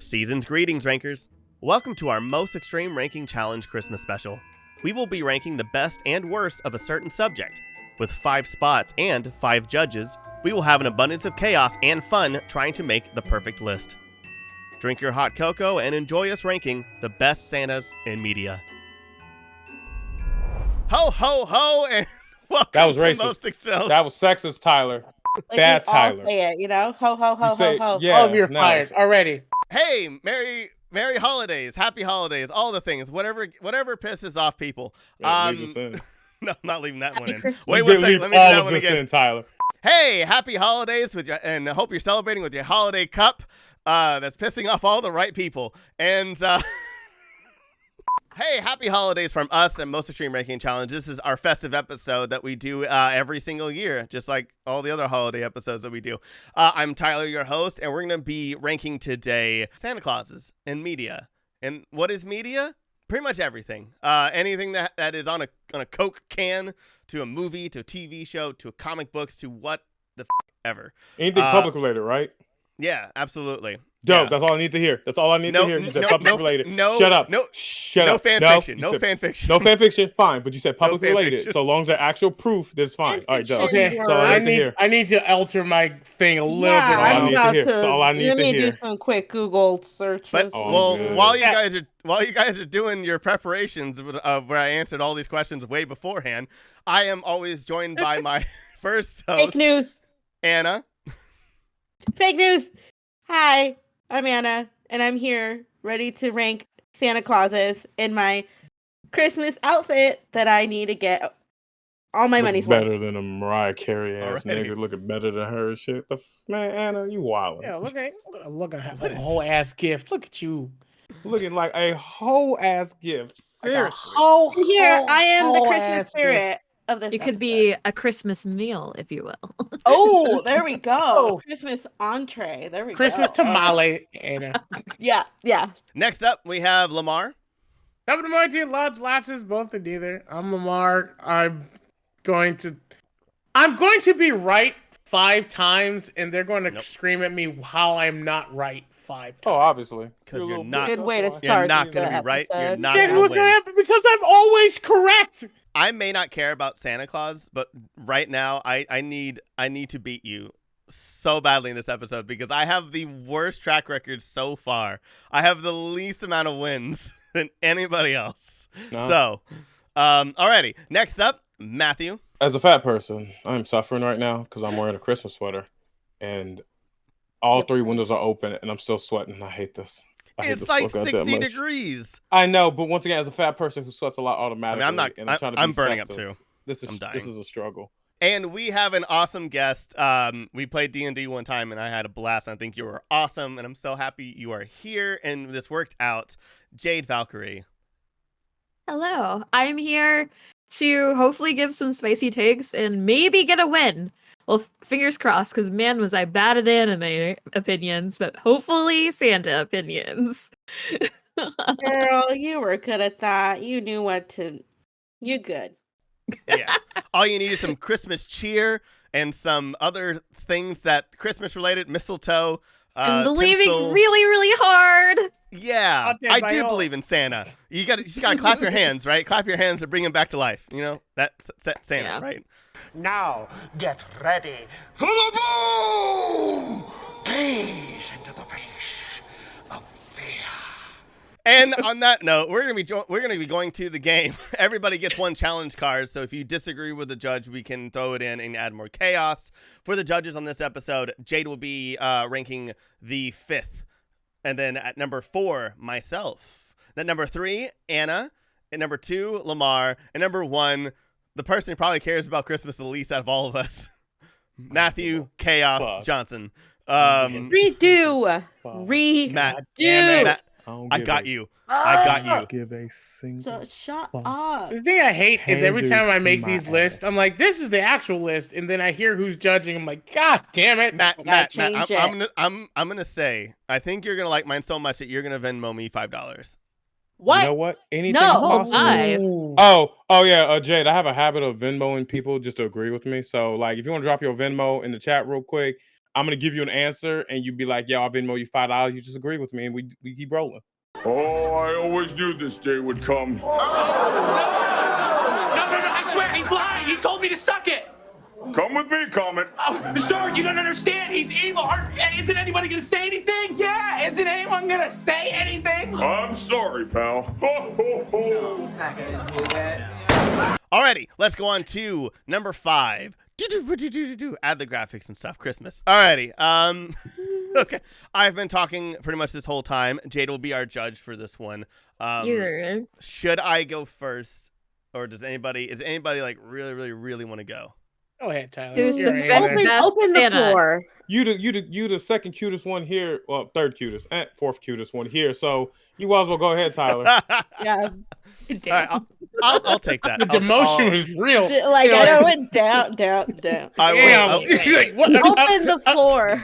Season's greetings, rankers. Welcome to our most extreme ranking challenge Christmas special. We will be ranking the best and worst of a certain subject. With 5 spots and 5 judges, we will have an abundance of chaos and fun trying to make the perfect list. Drink your hot cocoa and enjoy us ranking the best Santas in media. Ho, ho, ho, and welcome That was to racist. Most Extreme. That was sexist, Tyler. Like Bad we all Tyler. say it, you know? Ho, ho, ho, You say, ho, ho. yeah, Oh, you're no, fired already. Hey, Merry holidays, happy holidays, all the things, whatever pisses off people. Yeah, leave this in. No, I'm not leaving that Happy one in. Christmas. Wait You one did second, leave let me do all that of one this again. in, Tyler. Hey, happy holidays and I hope you're celebrating with your holiday cup. That's pissing off all the right people. And hey, happy holidays from us and Most Extreme Ranking Challenge. This is our festive episode that we do every single year, just like all the other holiday episodes that we do. I'm Tyler, your host, and we're going to be ranking today Santa Clauses in media. And what is media? Pretty much everything. Anything that is on a Coke can, to a movie, to a TV show, to comic books, to what the ever. Anything public related, right? Yeah, absolutely. Dope. Yeah. That's all I need to hear. That's all I need to hear. You said public related. Shut up. Shut up. Fan fiction. No fan fiction. No fan fiction. Fine, but you said public fan related. fiction. So long as there's actual proof, that's fine. All right, dope. Okay, That's all I need to hear. I need to alter my thing a little bit. all I I'm need to about hear. to. That's all I need let to me hear. do some quick Google searches. But Oh, well, good. while you guys are doing your preparations, where I answered all these questions way beforehand, I am always joined by my first host, Fake news. Anna. Fake news. Hi, I'm Anna, and I'm here ready to rank Santa Clauses in my Christmas outfit that I need to get all my money's worth. Better than a Mariah Carey ass Alrighty. nigga looking better than her and shit. Man, Anna, you wildin'. Yeah, look at a whole ass gift. Look at you. Looking like a whole ass gift. Like a Seriously. whole, Here, I am the whole Christmas ass gift. spirit of this. It could episode. be a Christmas meal, if you will. Oh, there we go. Oh. Christmas entree. There we Christmas go. tamale, Anna. Yeah. Next up, we have Lemar. Top of the morning, lots, lasses, both and neither. I'm Lemar. I'm going to be right 5 times, and they're going to scream at me how I'm not right 5 times. Oh, obviously. Because you're not. Good way to That's why. start. You're not the going to be right. You're episode. not Yeah, going to what's gonna win. happen? Because I'm always correct. I may not care about Santa Claus, but right now I need to beat you so badly in this episode because I have the worst track record so far. I have the least amount of wins than anybody else. No. So, alrighty. Next up, Matthew. As a fat person, I'm suffering right now because I'm wearing a Christmas sweater, and all 3 windows are open, and I'm still sweating. I hate this. I hate It's this like so goddamn 60 much. degrees. I know, but once again, as a fat person who sweats a lot automatically, I'm not. and I'm trying to be I'm burning up festive, too. This is I'm dying. This is a struggle. And we have an awesome guest. We played D&D one time, and I had a blast. I think you were awesome, and I'm so happy you are here, and this worked out. Jade Valkyrie. Hello. I'm here to hopefully give some spicy takes and maybe get a win. Well, fingers crossed, because man, was I bad at anime opinions, but hopefully Santa opinions. Girl, you were good at that. You knew what to. You good. Yeah. All you need is some Christmas cheer and some other things that Christmas related, mistletoe, I'm believing tinsel. really, really hard. Yeah, Out there I by do all. believe in Santa. You just gotta clap your hands, right? Clap your hands to bring him back to life. You know that's Santa, Yeah. right? Now, get ready for the boom! Gaze into the face of fear. And on that note, we're gonna be going to the game. Everybody gets one challenge card, so if you disagree with the judge, we can throw it in and add more chaos. For the judges on this episode, Jade will be ranking the 5th, and then at number 4, myself. Then number 3, Anna. At number 2, Lemar. And number 1, the person who probably cares about Christmas the least out of all of us, Matthew Chaos Fuck. Johnson. Redo. Matt, Redo. Matt, I got you. I got you. Give a single. So shut fuck. up. The thing I hate is every Hand time I to make my these lists, ass. I'm like, this is the actual list, and then I hear who's judging. I'm like, God damn it. Matt, change I'm gonna say, I think you're gonna like mine so much that you're gonna Venmo me $5. What? You know what? Anything's No. possible. Five. Ooh. Oh yeah, Jade. I have a habit of Venmoing people just to agree with me. So like, if you want to drop your Venmo in the chat real quick, I'm gonna give you an answer, and you be like, "Yo, I've been more you $5." You just agree with me, and we keep rolling. Oh, I always knew this day would come. No, I swear, he's lying. He told me to suck it. Come with me, Comet. Oh, sir, you don't understand. He's evil. Isn't anybody going to say anything? Yeah, isn't anyone going to say anything? I'm sorry, pal. No, he's not going to do that. Alrighty, let's go on to number 5. Add the graphics and stuff. Christmas. Alrighty. Okay. I've been talking pretty much this whole time. Jade will be our judge for this one. Should I go first, or is anybody like really want to go? Go ahead, Tyler. Who's the You're best? there. Open the Santa. floor. You the second cutest one here. Well, third cutest and fourth cutest one here. So you might as well go ahead, Tyler. Yeah. All right, I'll take that. The demotion was real. Like, I know, went down. I will. He's like, what? Open the floor.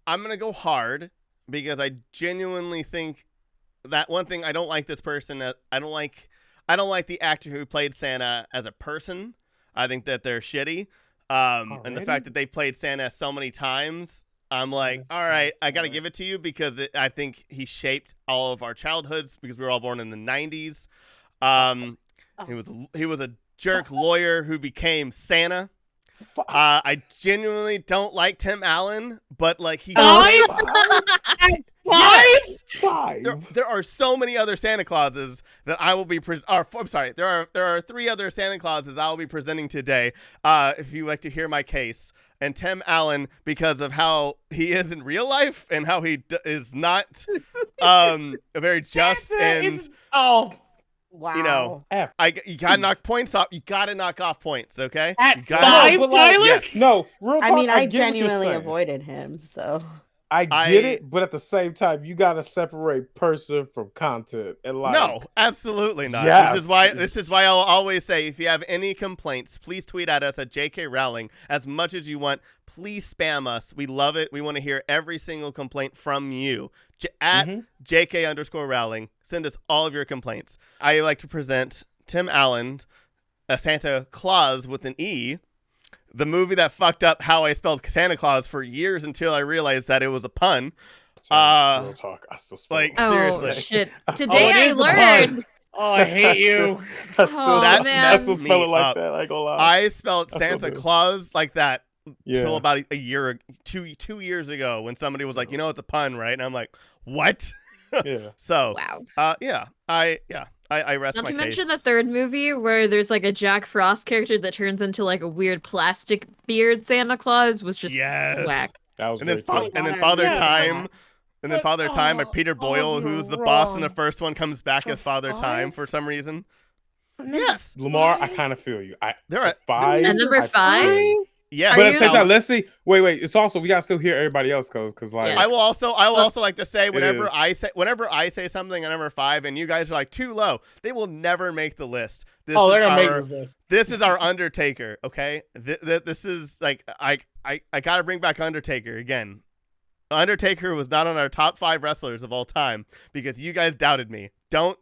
I'm gonna go hard because I genuinely think that one thing I don't like this person. I don't like the actor who played Santa as a person. I think that they're shitty. And the fact that they played Santa so many times, I'm like, all right, I got to give it to you because I think he shaped all of our childhoods because we were all born in the 90s. He was a jerk lawyer who became Santa. I genuinely don't like Tim Allen, but like he. There are so many other Santa Clauses that I will be. I'm sorry. There are 3 other Santa Clauses I will be presenting today. If you like to hear my case, and Tim Allen because of how he is in real life and how he is not very just and. Wow. You know, you gotta knock points off. You gotta knock off points, okay? At gotta 5, Tyler? Yes. No, real talk. I mean, I get what you're genuinely saying. avoided him, so. I get it, but at the same time, you gotta separate person from content. And like, No, absolutely not. Yes. This is why I'll always say, if you have any complaints, please tweet at us at JK Rowling as much as you want. Please spam us. We love it. We want to hear every single complaint from you. At JK_Rowling. Send us all of your complaints. I like to present Tim Allen, a Santa Claus with an E. The movie that fucked up how I spelled Santa Claus for years until I realized that it was a pun. Real talk. I still spell Like, it. Oh seriously. shit! Oh, Today it I is the learned. pun. Oh, I hate you. I still, Oh, that man. I still spell it Me like up. that. I ain't gonna lie. I spelled I feel Santa good. Claus like that Yeah. till about a year, 2 years ago when somebody was like, it's a pun, right? And I'm like, what? Yeah. So, Wow. I rest Not my to case. mention the third movie where there's like a Jack Frost character that turns into like a weird plastic beard Santa Claus was just Yes. whack. That was And then, great Oh too. my and then God, Father yeah. Time. And then Father Time by Peter Boyle, you're who's the boss in the wrong. first one, comes back So as Father Time 5? for some reason. Yes. Lamar, I kind of feel you. There are 5. And number I feel 5? you. yeah. But Are at the same you- time, let's see. Wait. It's also we gotta still hear everybody else because like Yeah. I will also like to say whenever is. I say something at number 5 and you guys are like too low, they will never make the list. This Oh, is they're gonna our, make this. This is our Undertaker, okay? This is like I gotta bring back Undertaker again. Undertaker was not on our top 5 wrestlers of all time because you guys doubted me. Don't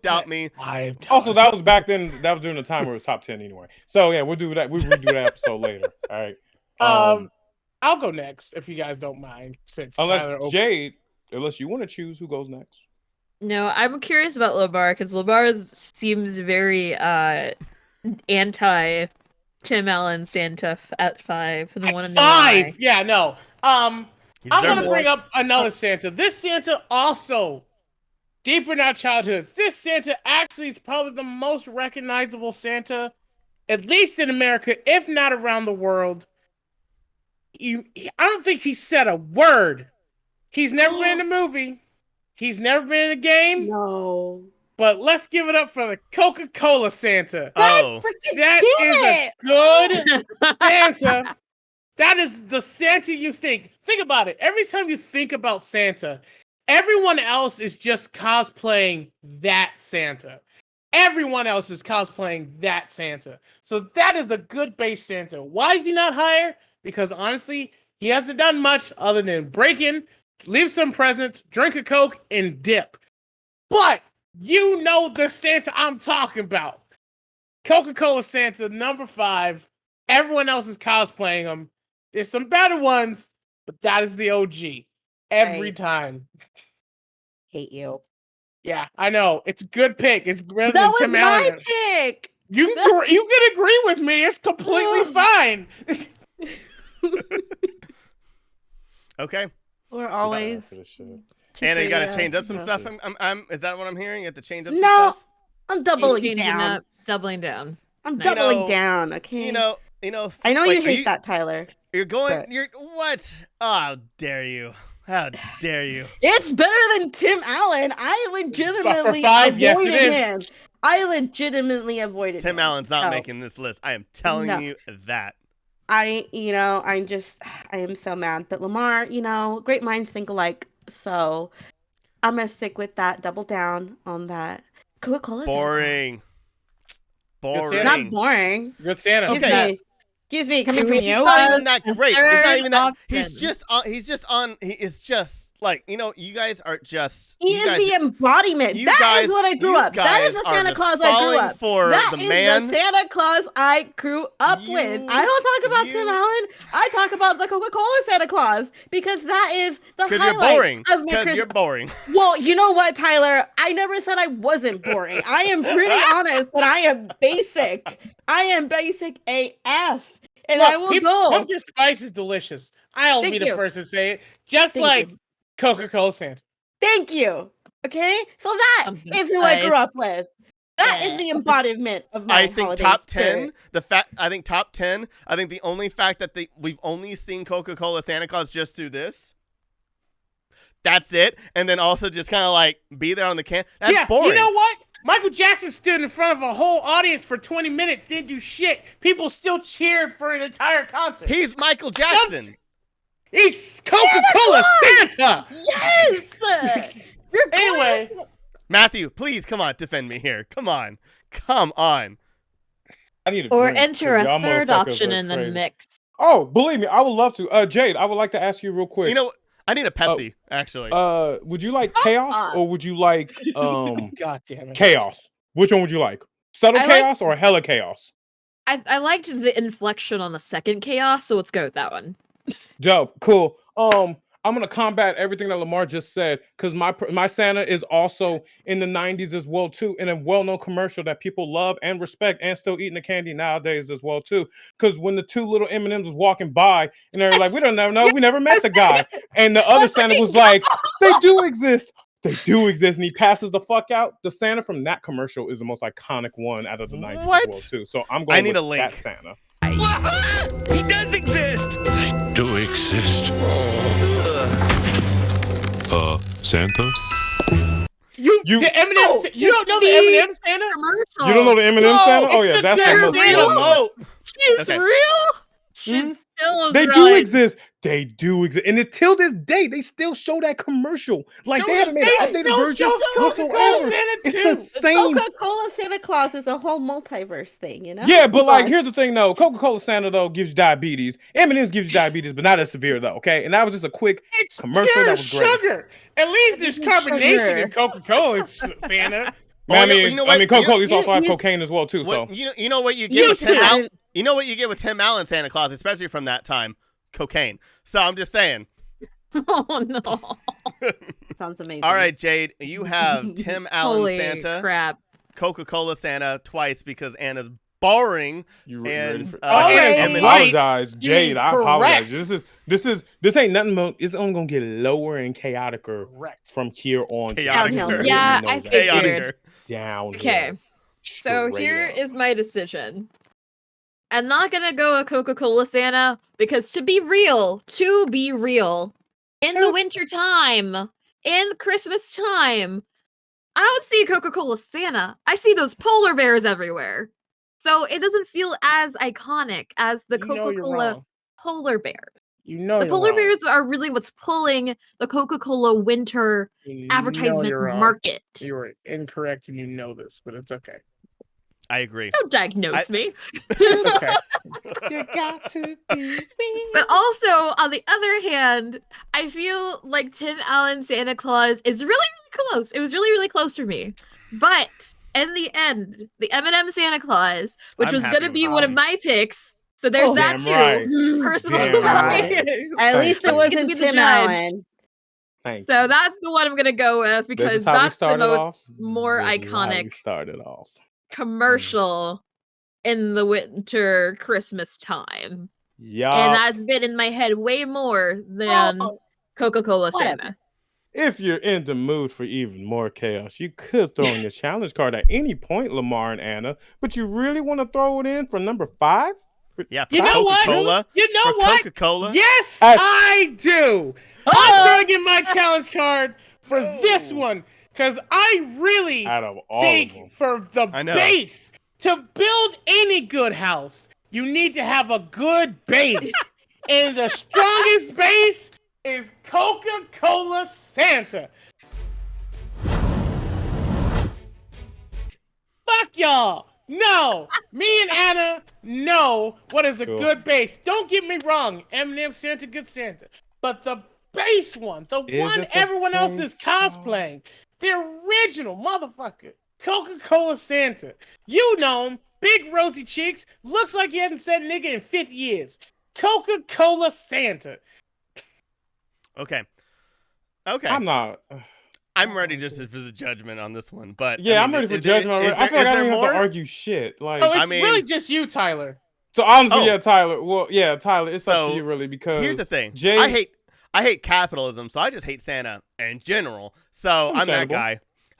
doubt me. 5 Also, that was back then. That was during the time where it was top 10 anyway. So yeah, we'll do that. We'll redo that episode later. All right. I'll go next if you guys don't mind. Since Unless Tyler opened. Jade, unless you want to choose who goes next. No, I'm curious about Lemar because Lemar seems very anti Tim Allen Santa at 5. And I want to know why. 5. Yeah, no. You I'm deserve gonna it. bring up another Santa. This Santa also deep in our childhoods. This Santa actually is probably the most recognizable Santa, at least in America, if not around the world. I don't think he said a word. He's never been in a movie. He's never been in a game. No. But let's give it up for the Coca-Cola Santa. Oh, That is a good Santa. That is the Santa you think. Think about it. Every time you think about Santa, everyone else is just cosplaying that Santa. Everyone else is cosplaying that Santa. So that is a good base Santa. Why is he not higher? Because honestly, he hasn't done much other than break in, leave some presents, drink a Coke, and dip. But you know the Santa I'm talking about. Coca-Cola Santa, number 5. Everyone else is cosplaying him. There's some better ones, but that is the OG every Right. time. Hate you. Yeah, I know. It's a good pick. It's better That than was Tim my Allen. pick. You can agree with me. It's completely fine. Okay. We're always. Anna, you gotta change up some No. stuff. Is that what I'm hearing? You have to change up some No, stuff? I'm He's doubling changing down. up, doubling down. I'm Nice. doubling down. Okay. You know. I know wait, you are hate that, Tyler. You're going. but- You're what? Oh, how dare you? How dare you? It's better than Tim Allen. I legitimately five, yes, it avoided is. him. I legitimately avoided him. Tim Allen's not So, making this list. I am telling No. you that. I am so mad. But Lemar, great minds think alike. So I'm gonna stick with that. Double down on that. Coca-Cola. Boring. Boring. Not boring. Good Santa. Okay. Excuse me. Coming Can from we you. He's not even that The great. It's not third even that. He's option. just on. He is just like you guys are just. He you is guys, the embodiment. you That guys- is what I grew you up. That is guys the are Santa just Claus I grew falling up. for That the is man. the Santa Claus I grew up with. I don't talk about Tim Allen. I talk about the Coca-Cola Santa Claus because that is the Because highlight you're boring. of my Because Christmas. you're boring. Well, you know what, Tyler? I never said I wasn't boring. I am pretty honest that I am basic. I am basic AF. And I will go. Pumpkin spice is delicious. I'll Thank be the you. first to say it. Just Thank like you. Coca-Cola Santa. Thank you. Okay? So that Pumpkin is who I grew spice. up with. That is the embodiment of my I think holiday top spirit. 10. I think top 10. I think the only fact that we've only seen Coca-Cola Santa Claus just through this. That's it. And then also just kind of like be there on the can. That's boring. You know what? Michael Jackson stood in front of a whole audience for 20 minutes, didn't do shit. People still cheered for an entire concert. He's Michael Jackson. He's Coca-Cola Santa. Yes! You're Anyway. Matthew, please come on, defend me here. Come on. I need a Or drink, enter 'cause a y'all third motherfuckers option are in the crazy. mix. Oh, believe me, I would love to. Jade, I would like to ask you real quick. You know, I need a Pepsi actually. Would you like chaos or would you like God damn it. chaos? Which one would you like? Subtle I like- chaos or hella chaos? I liked the inflection on the second chaos, so let's go with that one. Dope, cool. I'm gonna combat everything that Lemar just said because my Santa is also in the '90s as well too, in a well-known commercial that people love and respect, and still eating the candy nowadays as well too. Because when the two little M&Ms was walking by, and they were like, "We don't know, we never met the guy," and the other Santa was like, "They do exist." They do exist, and he passes the fuck out. The Santa from that commercial is the most iconic one out of the '90s What? as well too. So I'm going I need with a link. that Santa. He does exist! They do exist. Santa? The M&M. You don't know the the M&M Santa? Commercial. You don't know the M&M No, Santa? Oh it's yeah, the that's damn the most Santa. well-known. It's Okay. real. Shit still is They right. do exist. They do exist. And until this day, they still show that commercial. Like they haven't made an They updated still version show Coca-Cola whatsoever. Santa It's too. the same. Coca-Cola Santa Claus is a whole multiverse thing, you know? Yeah, but Come like on. here's the thing though. Coca-Cola Santa though gives you diabetes. M&M's gives you diabetes, but not as severe though, okay? And that was just a quick It's commercial pure that was great. sugar. At least there's Sugar. carbonation in Coca-Cola Santa. Oh, I you mean, know what? Coca-Cola You- also have you- cocaine as well too, so. What, you know what you get You with Tim too. Allen? You know what you get with Tim Allen Santa Claus, especially from that time? Cocaine. So I'm just saying. Oh no! Sounds amazing. All right, Jade, you have Tim Allen Holy Santa, crap! Coca-Cola Santa twice because Anna's boring. You And, ready for Alright. I M&Ms. apologize, Jade. I Correct. apologize. This ain't nothing more. It's only gonna get lower and chaoticer Correct. from here on. Chaotic. Downhill. Yeah, You know I that. figured. Down. Okay, so Straight here up. is my decision. I'm not gonna go a Coca-Cola Santa because to be real, in the winter time, in Christmas time, I don't see Coca-Cola Santa. I see those polar bears everywhere. So it doesn't feel as iconic as the You know you're Coca-Cola wrong. polar bear. You know The you're polar wrong. bears are really what's pulling the Coca-Cola winter You know advertisement you're wrong. market. You were incorrect and you know this, but it's okay. I agree. Don't diagnose me. It's okay. You got to be. But also, on the other hand, I feel like Tim Allen Santa Claus is really, really close. It was really, really close for me. But in the end, the M&M Santa Claus, which I'm was happy going to with be this one of one. my picks, So there's Oh, that damn too. right. Personal Damn value. right. At least it Thank you. Get to wasn't be the Tim judge. Allen. Thank So you. that's the one I'm gonna go with This is because how we that's the started most off. more This is how we iconic started off. commercial in the winter Christmas time. And Yup. that's been in my head way more than Coca-Cola Whatever. Santa. If you're in the mood for even more chaos, you could throw in your challenge card at any point, Lemar and Anna, but you really want to throw it in for number 5? Yeah, for You know what? Coca-Cola. You know For what? Coca-Cola. Yes, I- I do. I'm throwing in my challenge card for this one because I really Out of all of them. think for the I know. base to build any good house, you need to have a good base, and the strongest base is Coca-Cola Santa. Fuck y'all. No, me and Anna know what is a Cool. good base. Don't get me wrong, M&Ms Santa, good Santa, but the base one, the Is one it the everyone else is base cosplaying, the original motherfucker, Coca-Cola Santa. You know him, big rosy cheeks, looks like he hasn't said nigga in 50 years. Coca-Cola Santa. Okay. I'm not. I'm ready just for the judgment on this one, but Yeah, I I'm mean, ready for is judgment there- already. is I feel like there- I is don't there even have to more? argue shit. Like, Oh, it's I mean- really just you, Tyler. so honestly, Oh. yeah, Tyler. Well, yeah, Tyler. It's up So, to you really because Here's the thing. Jay, I hate capitalism, so I just hate Santa in general. So I'm that Understandable.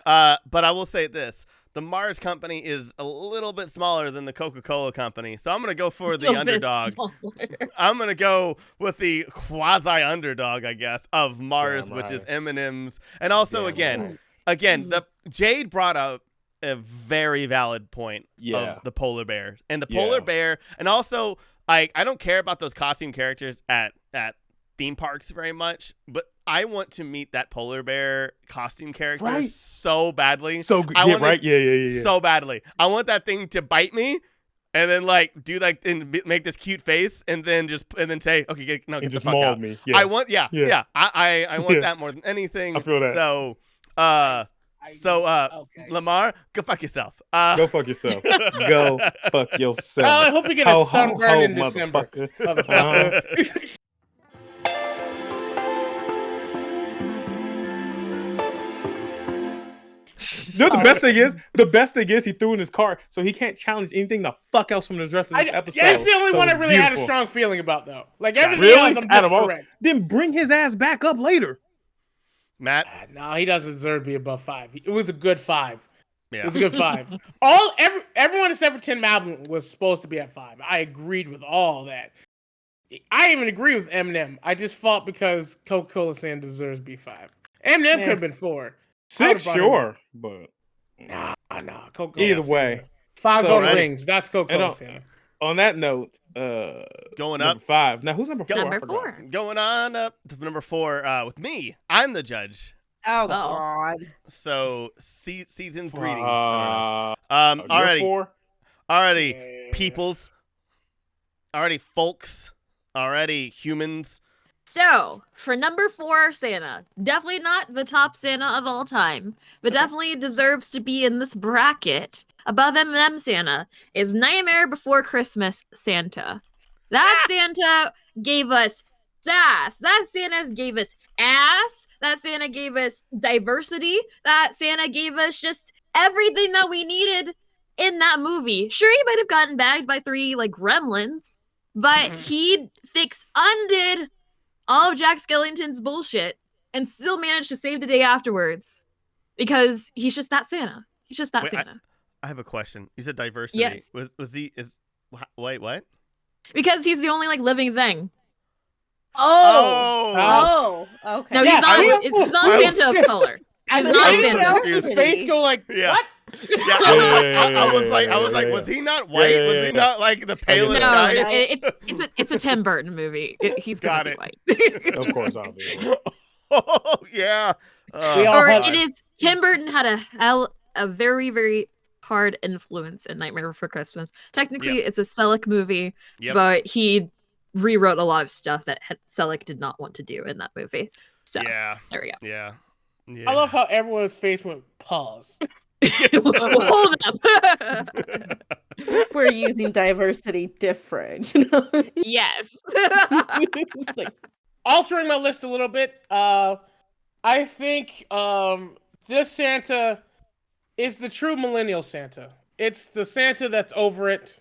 guy. But I will say this. The Mars company is a little bit smaller than the Coca-Cola company. So I'm going to go for the Little bit underdog. smaller. I'm going to go with the quasi-underdog, I guess, of Mars, Damn which is right. M&Ms. And also, Damn again, the Jade brought up a very valid point Yeah. of the polar bear. And the Yeah. polar bear, and also, I don't care about those costume characters at theme parks very much, but I want to meet that polar bear costume character Right. so badly. So good. I Yeah, want it right. Yeah. so badly. I want that thing to bite me, and then make this cute face, and then say, okay, get and the just fuck maul out. me. Yeah. I want, Yeah. I want Yeah. that more than anything. I feel that. So, Lemar, go fuck yourself. Go fuck yourself. Go fuck yourself. Oh, I hope you get a sunburn in December. motherfucker. Motherfucker. No, the best thing is he threw in his card, so he can't challenge anything the fuck else from the rest of this episode. Yeah, that's the only So one I it's really had a beautiful. strong feeling about, though. Like everything Really? else, I'm Out just of all, correct. then bring his ass back up later. Matt, No, he doesn't deserve to be above 5. It was a good 5. It yeah. was a good 5. Everyone except for Tim Allen was supposed to be at 5. I agreed with all that. I even agree with Eminem. I just fought because Coca-Cola Santa deserves to be 5. Eminem could have been 4. 6, sure, but Nah. Coca-Cola either Santa. way. 5 So, golden ready. rings. That's Coca-Cola And, Santa. on that note, Going number up. 5. Now, who's number 4? Number I forgot. 4. Going on up to number 4 with me. I'm the judge. Oh, Oh. God. So, season's greetings. You're Alrighty. 4? Alrighty, peoples. Alrighty, folks. Alrighty, humans. So, for number 4 Santa, definitely not the top Santa of all time, but definitely deserves to be in this bracket above M&M Santa, is Nightmare Before Christmas Santa. That Santa gave us sass. That Santa gave us ass. That Santa gave us diversity. That Santa gave us just everything that we needed in that movie. Sure, he might have gotten bagged by 3 gremlins, but he undid all of Jack Skellington's bullshit and still managed to save the day afterwards because he's just that Santa. He's just that Wait, Santa. I have a question. You said diversity. Yes. Wait, what? Because he's the only living thing. Oh, okay. No, Yeah, he's not. I was- He's not Santa of color. He's I not was Anyone Santa. else's face go like, Yeah. what? Yeah, I was like, was he not white? Yeah, Was yeah, he yeah. not like the palest No, guy? it's a Tim Burton movie. He's Got gonna be it. white. Of course, obviously. Oh yeah. We all Or had- it is Tim Burton had a very, very hard influence in Nightmare Before Christmas. Technically, it's a Selleck movie, Yep. but he rewrote a lot of stuff that Selleck did not want to do in that movie. So Yeah. there we go. Yeah. I love how everyone's face went pause. Hold up. we're using diversity different. You know? Yes. It's like, Altering my list a little bit, I think this Santa is the true millennial Santa. It's the Santa that's over it.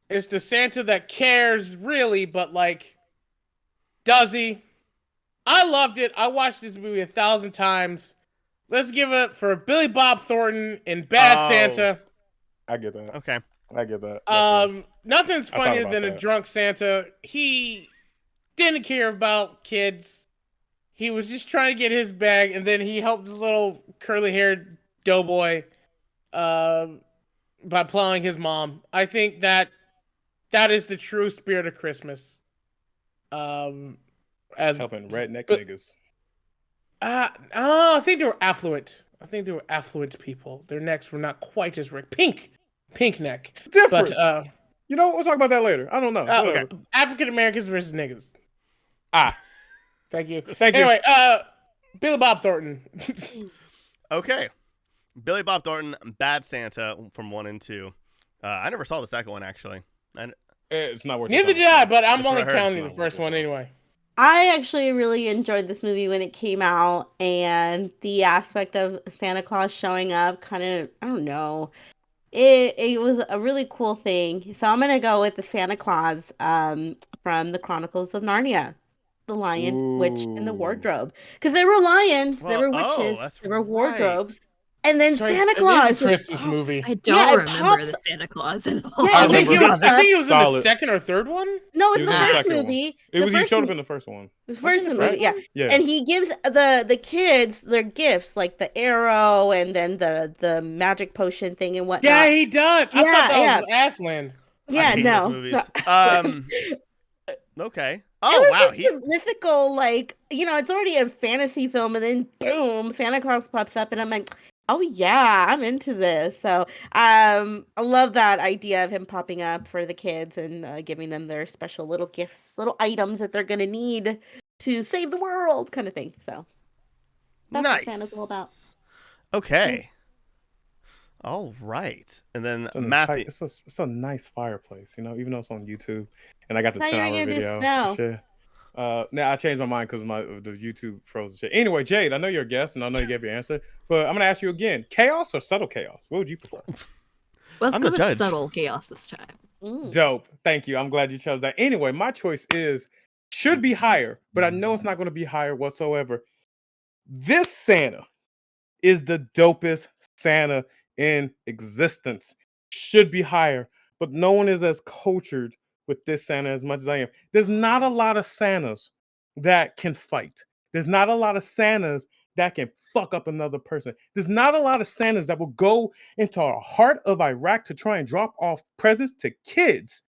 It's the Santa that cares, really, but, like, does he? I loved it. I watched this movie 1,000 times. Let's give it for Billy Bob Thornton in Bad Santa. I get that. Okay. I get that. Nothing's I thought funnier about than a that. drunk Santa. He didn't care about kids. He was just trying to get his bag, and then he helped this little curly-haired doughboy by plowing his mom. I think that is the true spirit of Christmas. As Helping redneck niggas. I think they were affluent. I think they were affluent people. Their necks were not quite as red. Pink neck. Different. But You know, we'll talk about that later. I don't know. okay. African Americans versus niggas. Thank you. Anyway, Billy Bob Thornton. Okay. Billy Bob Thornton, Bad Santa from 1 and 2. I never saw the second one, actually. It's not worth. Neither did I, but I'm That's what only I heard. counting the first one anyway. I actually really enjoyed this movie when it came out, and the aspect of Santa Claus showing up kind of, I don't know. It was a really cool thing. So I'm gonna go with the Santa Claus from the Chronicles of Narnia. The Lion, Witch, and the Wardrobe. Because there were lions, there were witches, there were wardrobes. And then Santa Claus. It is a Christmas movie. I don't remember the Santa Claus at all. Yeah, I think he was in the second or third one. No, it's He the was in the first second one. movie. He showed up in the first one. The first movie, right? yeah. Yeah. And he gives the kids their gifts, like the arrow and then the magic potion thing and whatnot. Yeah, he does. I thought that was Aslan. Yeah, I hate no. those movies. Okay. Oh, it was wow. such a mythical, like, it's already a fantasy film, and then boom, Santa Claus pops up, and I'm like, oh yeah, I'm into this. So I love that idea of him popping up for the kids and giving them their special little gifts, little items that they're gonna need to save the world, kind of thing. So that's Nice. what Santa's all about. Okay. All right. And then Matthew. It's a nice fireplace, even though it's on YouTube, and I got the Now you're 10-hour gonna do video. snow. Sure. Now I changed my mind because the YouTube froze and shit. Anyway, Jade, I know you're a guest, and I know you gave your answer, but I'm gonna ask you again: chaos or subtle chaos? What would you prefer? Let's I'm go the with judge. subtle chaos this time. Dope. Thank you. I'm glad you chose that. Anyway, my choice should be higher, but I know it's not going to be higher whatsoever. This Santa is the dopest Santa in existence. Should be higher, but no one is as cultured with this Santa as much as I am. There's not a lot of Santas that can fight. There's not a lot of Santas that can fuck up another person. There's not a lot of Santas that will go into the heart of Iraq to try and drop off presents to kids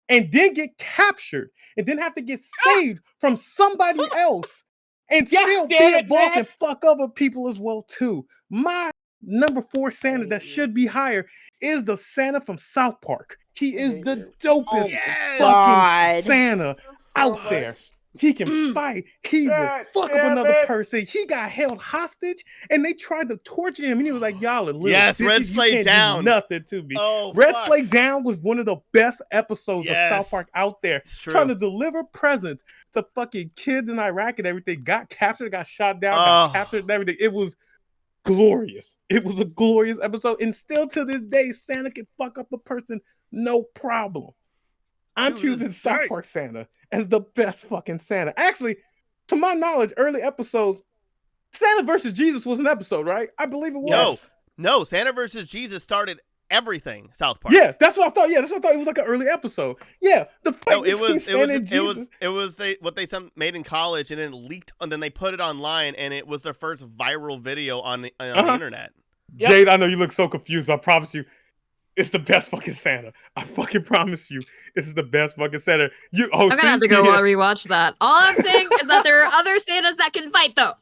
and then get captured and then have to get saved from somebody else and still be a boss and fuck other people as well too. My number 4 Santa that should be higher is the Santa from South Park. He is the dopest fucking Santa out there. He can fight. He will fuck up another person. He got held hostage, and they tried to torture him. And he was like, "Y'all are little Yes, bitches. Red You Slate can't do Down. nothing to me." Oh, Red fuck. Slate Down was one of the best episodes of South Park out there. true. Trying to deliver presents to fucking kids in Iraq and everything. Got captured, got shot down, Oh. got captured and everything. It was glorious. It was a glorious episode. And still to this day, Santa can fuck up a person, no problem. I'm Dude, choosing this is South great. Park Santa as the best fucking Santa. Actually, to my knowledge, early episodes, Santa versus Jesus was an episode, right? I believe it was. No, Santa versus Jesus started everything. South Park. Yeah, that's what I thought. Yeah, that's what I thought. It was like an early episode. Yeah, the fight No, it between was Santa and Jesus. what they made in college and then leaked and then they put it online and it was their first viral video on the internet. Jade, I know you look so confused, but I promise you, it's the best fucking Santa. I fucking promise you, this is the best fucking Santa. I'm gonna have to go rewatch that. All I'm saying is that there are other Santas that can fight, though.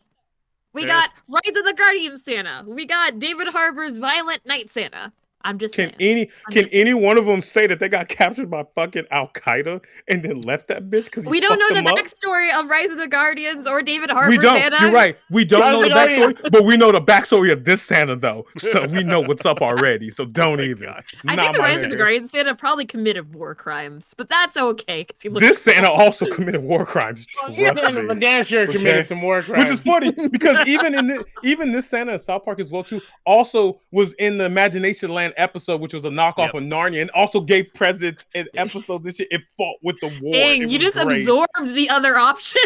We got Rise of the Guardian Santa. We got David Harbour's Violent Night Santa. I'm just Can saying. any one of them say that they got captured by fucking Al Qaeda and then left that bitch because We don't know the them up? backstory of Rise of the Guardians or David Harbour We don't. Santa. You're right. We don't Rise know of the the Guardians. backstory, but we know the backstory of this Santa though, so we know what's up already. So don't even. gosh. I Nah, think the my Rise of the nigga. Guardians Santa probably committed war crimes, but that's okay because he looks This cool. Santa also committed war crimes. Trust Santa me. damn sure Okay. committed some war crimes. Which is funny because even this Santa in South Park as well too also was in the Imagination Land episode, which was a knockoff of Narnia, and also gave presents in episodes and shit. It fought with the war. Dang, It you was just great. absorbed the other option.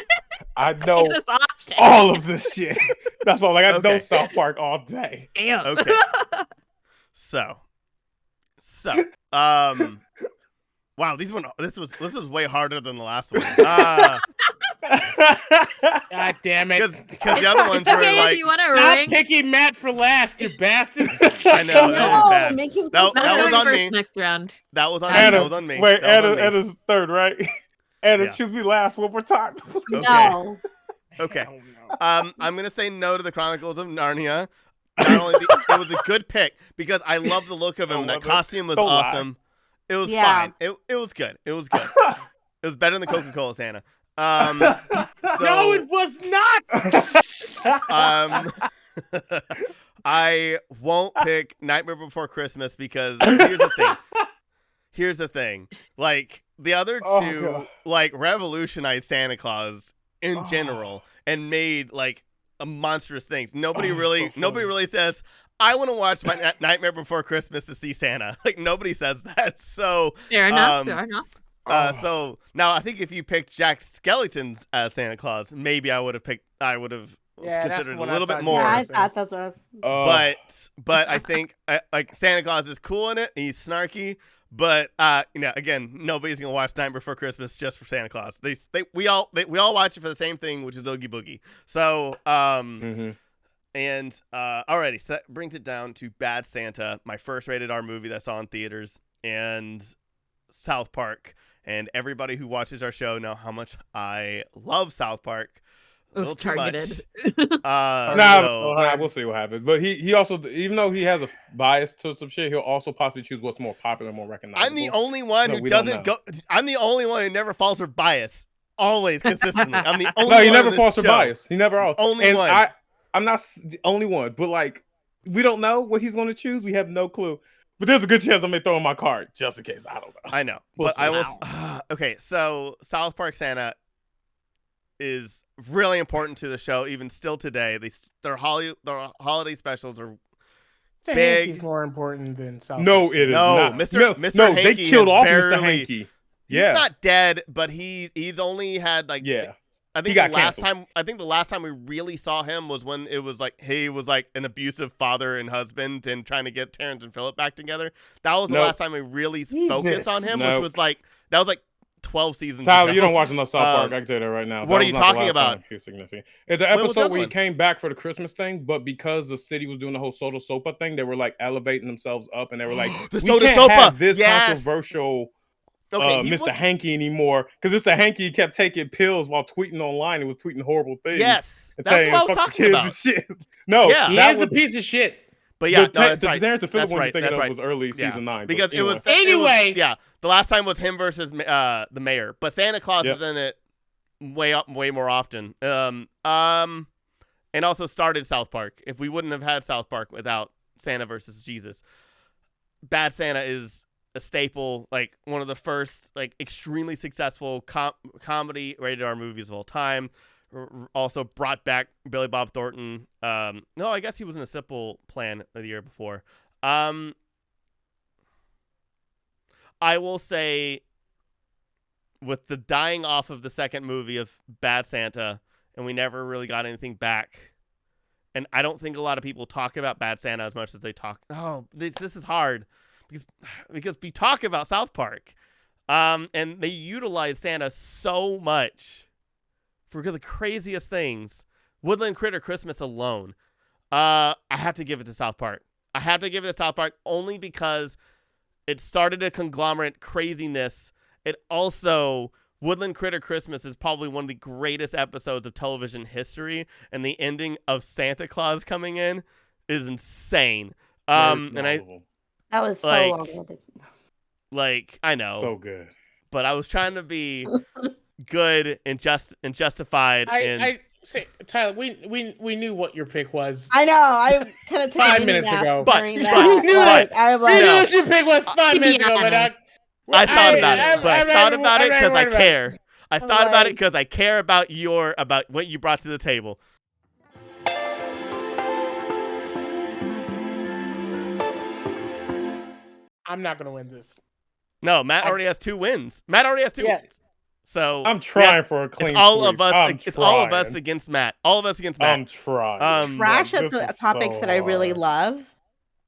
I know this option. all of this shit. That's why I know Okay. South Park all day. Damn. Okay. So, wow, this was way harder than the last one. God damn it. Because the other ones It's were okay if like, you want to Stop rank. picking Matt for last, you bastards. I know that No, was bad. make him That That's was going on first me. next round. That was on me. Anna, That was on me. Wait, That was on me. Anna's third, right? Anna, Yeah. choose me last one more time. Okay. No. Okay. Hell no. I'm gonna say no to the Chronicles of Narnia. Not only it was a good pick because I love the look of him. Don't That love it. costume was Don't lie. awesome. It was Yeah. fine. It was good. It was good. It was better than the Coca-Cola Santa. No, it was not. I won't pick Nightmare Before Christmas because here's the thing. Like the other Oh, two, God. like revolutionized Santa Claus in general and made like a monstrous things. Nobody Oh, really so funny. says I want to watch my Nightmare Before Christmas to see Santa. Like nobody says that. So Fair enough. Um, Fair enough. so now I think if you picked Jack Skellington's as Santa Claus, maybe I would have Yeah, that's considered what a I little bit thought. more. Yeah, I so- thought that was. But I think like Santa Claus is cool in it. He's snarky, but again, nobody's gonna watch Night Before Christmas just for Santa Claus. We all watch it for the same thing, which is Oogie Boogie. So Mhm. and alrighty, so that brings it down to Bad Santa, my first rated R movie that I saw in theaters, and South Park. And everybody who watches our show know how much I love South Park. A little Oof, too targeted. much. Nah, we'll see what happens. But he also, even though he has a bias to some shit, he'll also possibly choose what's more popular, more recognizable. I'm the only one No, who we don't doesn't know. go. I'm the only one who never falls for bias. Always consistently. I'm the only No, one. he never in this falls for show. bias. He never all. Only and one. I'm not the only one, but like we don't know what he's going to choose. We have no clue. But there's a good chance I may throw in my card just in case. I don't know. I know, We'll but see. I will. Okay, so South Park Santa is really important to the show, even still today. Their holiday specials are Mr. big. Hanky's more important than South No, Park. it is No, not. Mr. No, they Hanky killed is off barely- Mr. Hanky. He's Yeah, not dead, but he's only had like yeah. I think He got the last canceled. time the last time we really saw him was when it was like he was like an abusive father and husband and trying to get Terrence and Phillip back together. That was the Nope. last time we really Jesus. focused on him, which Nope. was like 12 seasons Tyler, ago. you don't watch enough South Park. Um, I can tell you that right now. what That are was you not the talking last about? time he was significant. In the When was episode that where he one? came back for the Christmas thing, but because the city was doing the whole Soda Sopa thing, they were like elevating themselves up, and they were like, The "We Soda can't Sopa! have this Yes! controversial Okay, he Mr. was- Hanky anymore." Because Mr. Hanky kept taking pills while tweeting online and was tweeting horrible things. Yes, and that's saying, what I was "Fuck the talking kids about. and shit." No, Yeah. He that is was a piece of shit. But yeah, the, no, that's the right. Terrence and Phillip That's one right. you're thinking That's of right. was early Yeah. season 9. Because but it was Anyway. the last time was him versus the mayor, but Santa Claus Yep. is in it way more often. And also started South Park. If we wouldn't have had South Park without Santa versus Jesus, Bad Santa is a staple, like one of the first like extremely successful comedy rated R movies of all time. Also brought back Billy Bob Thornton. No, I guess he was in a Simple Plan the year before. I will say, with the dying off of the second movie of Bad Santa, and we never really got anything back, and I don't think a lot of people talk about Bad Santa as much as they talk. Oh, this is hard because we talk about South Park, and they utilize Santa so much for the craziest things. Woodland Critter Christmas alone, I have to give it to South Park. I have to give it to South Park only because it started a conglomerate craziness. It also, Woodland Critter Christmas is probably one of the greatest episodes of television history, and the ending of Santa Claus coming in is insane. And That was so Like- long-winded. Like, I know, So good. but I was trying to be good and justified. I say, Tyler, we knew what your pick was. I know. I kind of took 5 a mini minutes nap ago. during But- that. but- I'm We like, knew No. what your pick was 5 To be minutes ago, but honest. I thought about it, but I thought about it because I care. care. I I'm thought about it like- because I care about what you brought to the table. I'm not gonna win this. No, Matt already has 2 wins. Matt already has 2 Yeah. wins. So I'm trying for a clean it's all sweep. of us. I'm It's all of us trying. against Matt. All of us against Matt. I'm trying. trash Like, at this the is topics so that I really hard. love.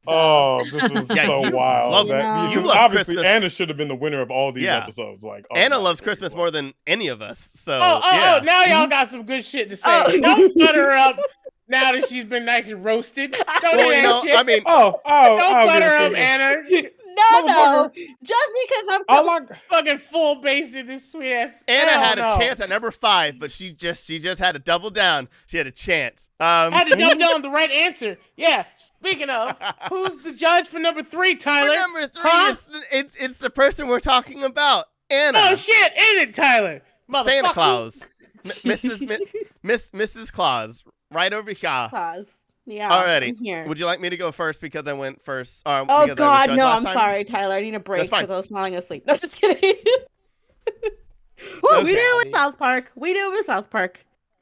Oh, this is Yeah, so you wild. love- That, you because love obviously Christmas. Anna should have been the winner of all these Yeah. episodes. Like Anna my loves goodness, Christmas like- more than any of us. So Oh, yeah. now y'all got some good shit to say. Oh. Don't butter her up now that she's been nice and roasted. Don't Well, do you that know, shit. I mean, Oh, Don't I'll butter give it up, to you. Anna. No. Just because I'm I like. Fucking full based in this sweet ass. Anna Hell had a no. chance at number 5, but she just had to double down. She had a chance. I had to double down on the right answer. Yeah. Speaking of, who's the judge for number 3, for Tyler? number 3, Huh? it's the person we're talking about, Anna. Oh shit, ain't it, Tyler? Santa Motherfucker. Claus, Mrs. Claus, right over here. Claus. Yeah. Alrighty. I'm here. Would you like me to go first because I went first? Oh because I was God, judged no! last I'm time? sorry, Tyler. I need a break That's fine. because I was falling asleep. No, just kidding. We do it with South Park. We do it with South Park.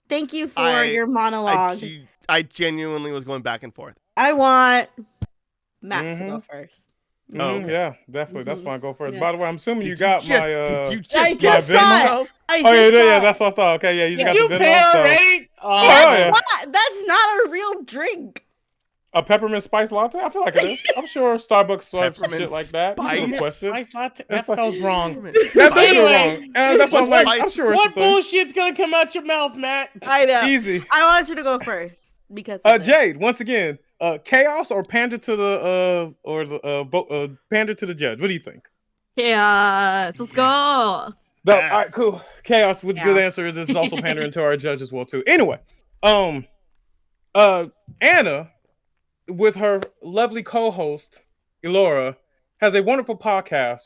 Thank you for your monologue. I genuinely was going back and forth. I want Matt to Mhm. go first. Oh, okay. Yeah, definitely. That's Mhm. fine. Go first. Yeah. By the way, I'm assuming you Did got my. Did you I just just get saw Venmo? it. I Oh yeah, just yeah, saw that's it. what I thought. Okay, yeah, you just got You the pay Venmo. So. already? Oh, That's yeah. not- That's not a real drink. A peppermint spice latte? I feel like it is. I'm sure Starbucks serves some Peppermint shit like that. You can spice? request it. Spice latte? It's That like- feels wrong. That's Anyway, wrong. And that's what I'm what like. I'm spice- sure it's What a thing. bullshit's gonna come out your mouth, Matt? I know. Easy. I want you to go first because. of this. Jade, once again, chaos or pander to the pander to the judge. What do you think? Yes, let's go. All right, cool. Chaos with good answer is this is also pandering to our judge as well too. Anyway, Anna, with her lovely co-host Elora, has a wonderful podcast.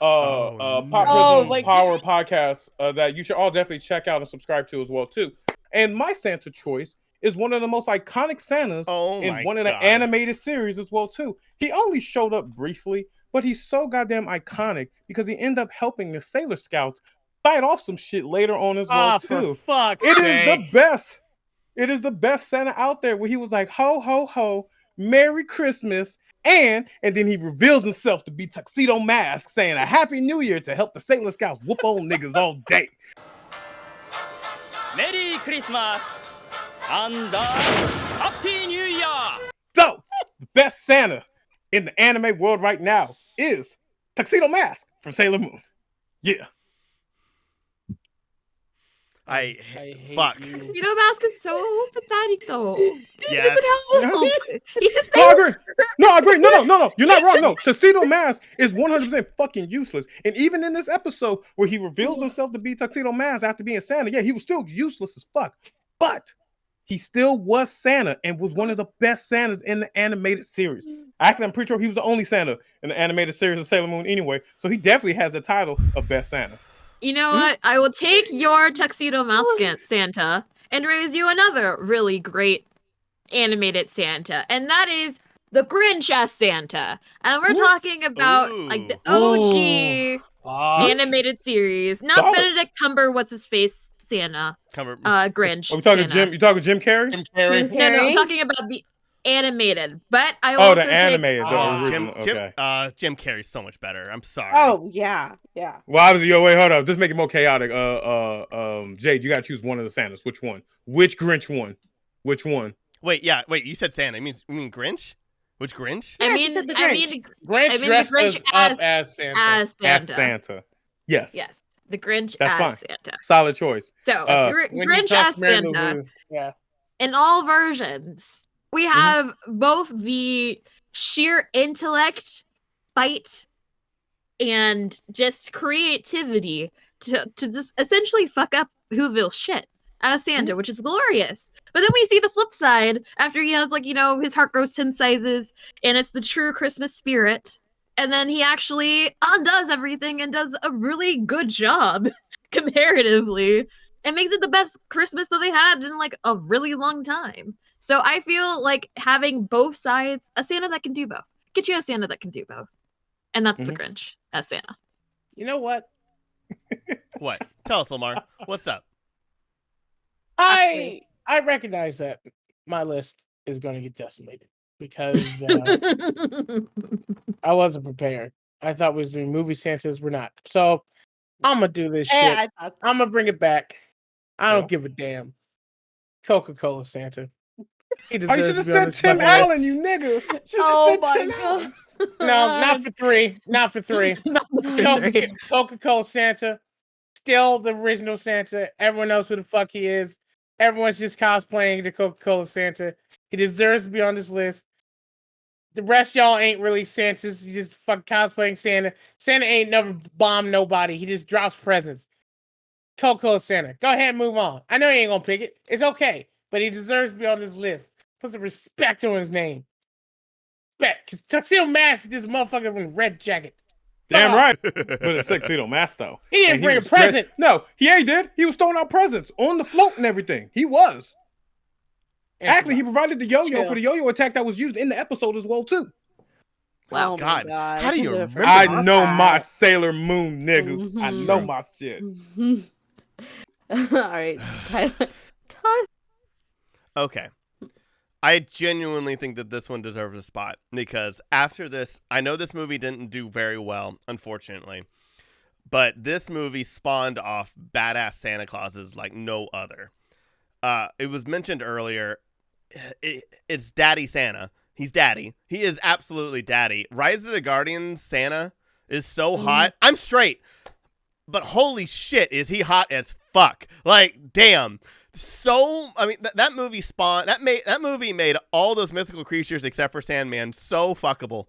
Pop Prism like- Power podcast that you should all definitely check out and subscribe to as well too. And my Santa choice is one of the most iconic Santas in my one of the God. animated series as well too. He only showed up briefly, but he's so goddamn iconic because he ended up helping the Sailor Scouts fight off some shit later on as well For too. fuck's It is sake. the best. It is the best Santa out there where he was like, ho, ho, ho, Merry Christmas. And then he reveals himself to be Tuxedo Mask, saying a Happy New Year to help the Sailor Scouts whoop on niggas all day. Merry Christmas and Happy New Year! So, the best Santa in the anime world right now is Tuxedo Mask from Sailor Moon. Yeah. I hate fuck. you. Tuxedo Mask is so pathetic, though. Yes. Doesn't help. He's just No, I there. agree. No, I agree. No. You're not wrong. No, Tuxedo Mask is 100% fucking useless. And even in this episode where he reveals himself to be Tuxedo Mask after being Santa, yeah, he was still useless as fuck. But he still was Santa and was one of the best Santas in the animated series. Actually, I'm pretty sure he was the only Santa in the animated series of Sailor Moon anyway. So he definitely has the title of best Santa. You know what? I will take your Tuxedo Mask Santa and raise you another really great animated Santa, and that is the Grinch as Santa. And we're talking about like the OG animated series, not Solid. Benedict Cumber, what's his face Santa, Grinch. Are we talking Santa. Jim? You talking Jim Carrey? Jim Carrey. No, I'm talking about the animated. But I will Oh, also the animated, the take, original. Jim Carrey's so much better. I'm sorry. Oh yeah. Well, obviously, wait, hold up. Just make it more chaotic. Jade, you gotta choose one of the Santas. Which one? Which Grinch one? Which one? Wait, you said Santa. You mean Grinch? Which Grinch? I Yeah, mean, she said the I Grinch. mean, Grinch I mean, the dresses Grinch up as Santa. as Santa. As Santa. Yes. Yes, the Grinch That's as fine. Santa. Solid choice. So, When you Grinch touch as Mary Santa. Lou, yeah. In all versions, we have both the sheer intellect, fight, and just creativity to just essentially fuck up Whoville's shit. as Santa, which is glorious. But then we see the flip side after he has, like, you know, his heart grows 10 sizes and it's the true Christmas spirit. And then he actually undoes everything and does a really good job comparatively. It makes it the best Christmas that they had in like a really long time. So I feel like having both sides, a Santa that can do both. Get you a Santa that can do both. And that's the Grinch as Santa. You know what? What? Tell us, Lemar. What's up? I recognize that my list is going to get decimated because I wasn't prepared. I thought we was doing movie Santas. We're not. So I'm gonna do this shit. I'm gonna bring it back. I don't give a damn. Coca-Cola Santa. He Oh, you should have said Tim Allen, you nigga. Oh my god. No, not for three. Not for three. Coca-Cola Santa. Still the original Santa. Everyone knows who the fuck he is. Everyone's just cosplaying the Coca-Cola Santa. He deserves to be on this list. The rest of y'all ain't really Santas. You just fucking cosplaying Santa. Santa ain't never bombed nobody. He just drops presents. Coca-Cola Santa. Go ahead and move on. I know you ain't gonna pick it. It's okay. But he deserves to be on this list. Put some respect on his name. Respect. Because Tuxedo Mask is this motherfucker in a red jacket. Damn right. But a tuxedo mask though. He didn't bring a present. No, he did. He was throwing out presents on the float and everything. He was. Actually, he provided the yo-yo for the yo-yo attack that was used in the episode as well too. Wow, God. How do you remember? I know my Sailor Moon niggas. I know my shit. All right, Tyler. Okay. I genuinely think that this one deserves a spot because after this, I know this movie didn't do very well, unfortunately, but this movie spawned off badass Santa Clauses like no other. It was mentioned earlier. It's Daddy Santa. He's daddy. He is absolutely daddy. Rise of the Guardians Santa is so hot. I'm straight, but holy shit, is he hot as fuck. Like, damn. So, I mean, that movie spawned, that movie made all those mythical creatures except for Sandman so fuckable.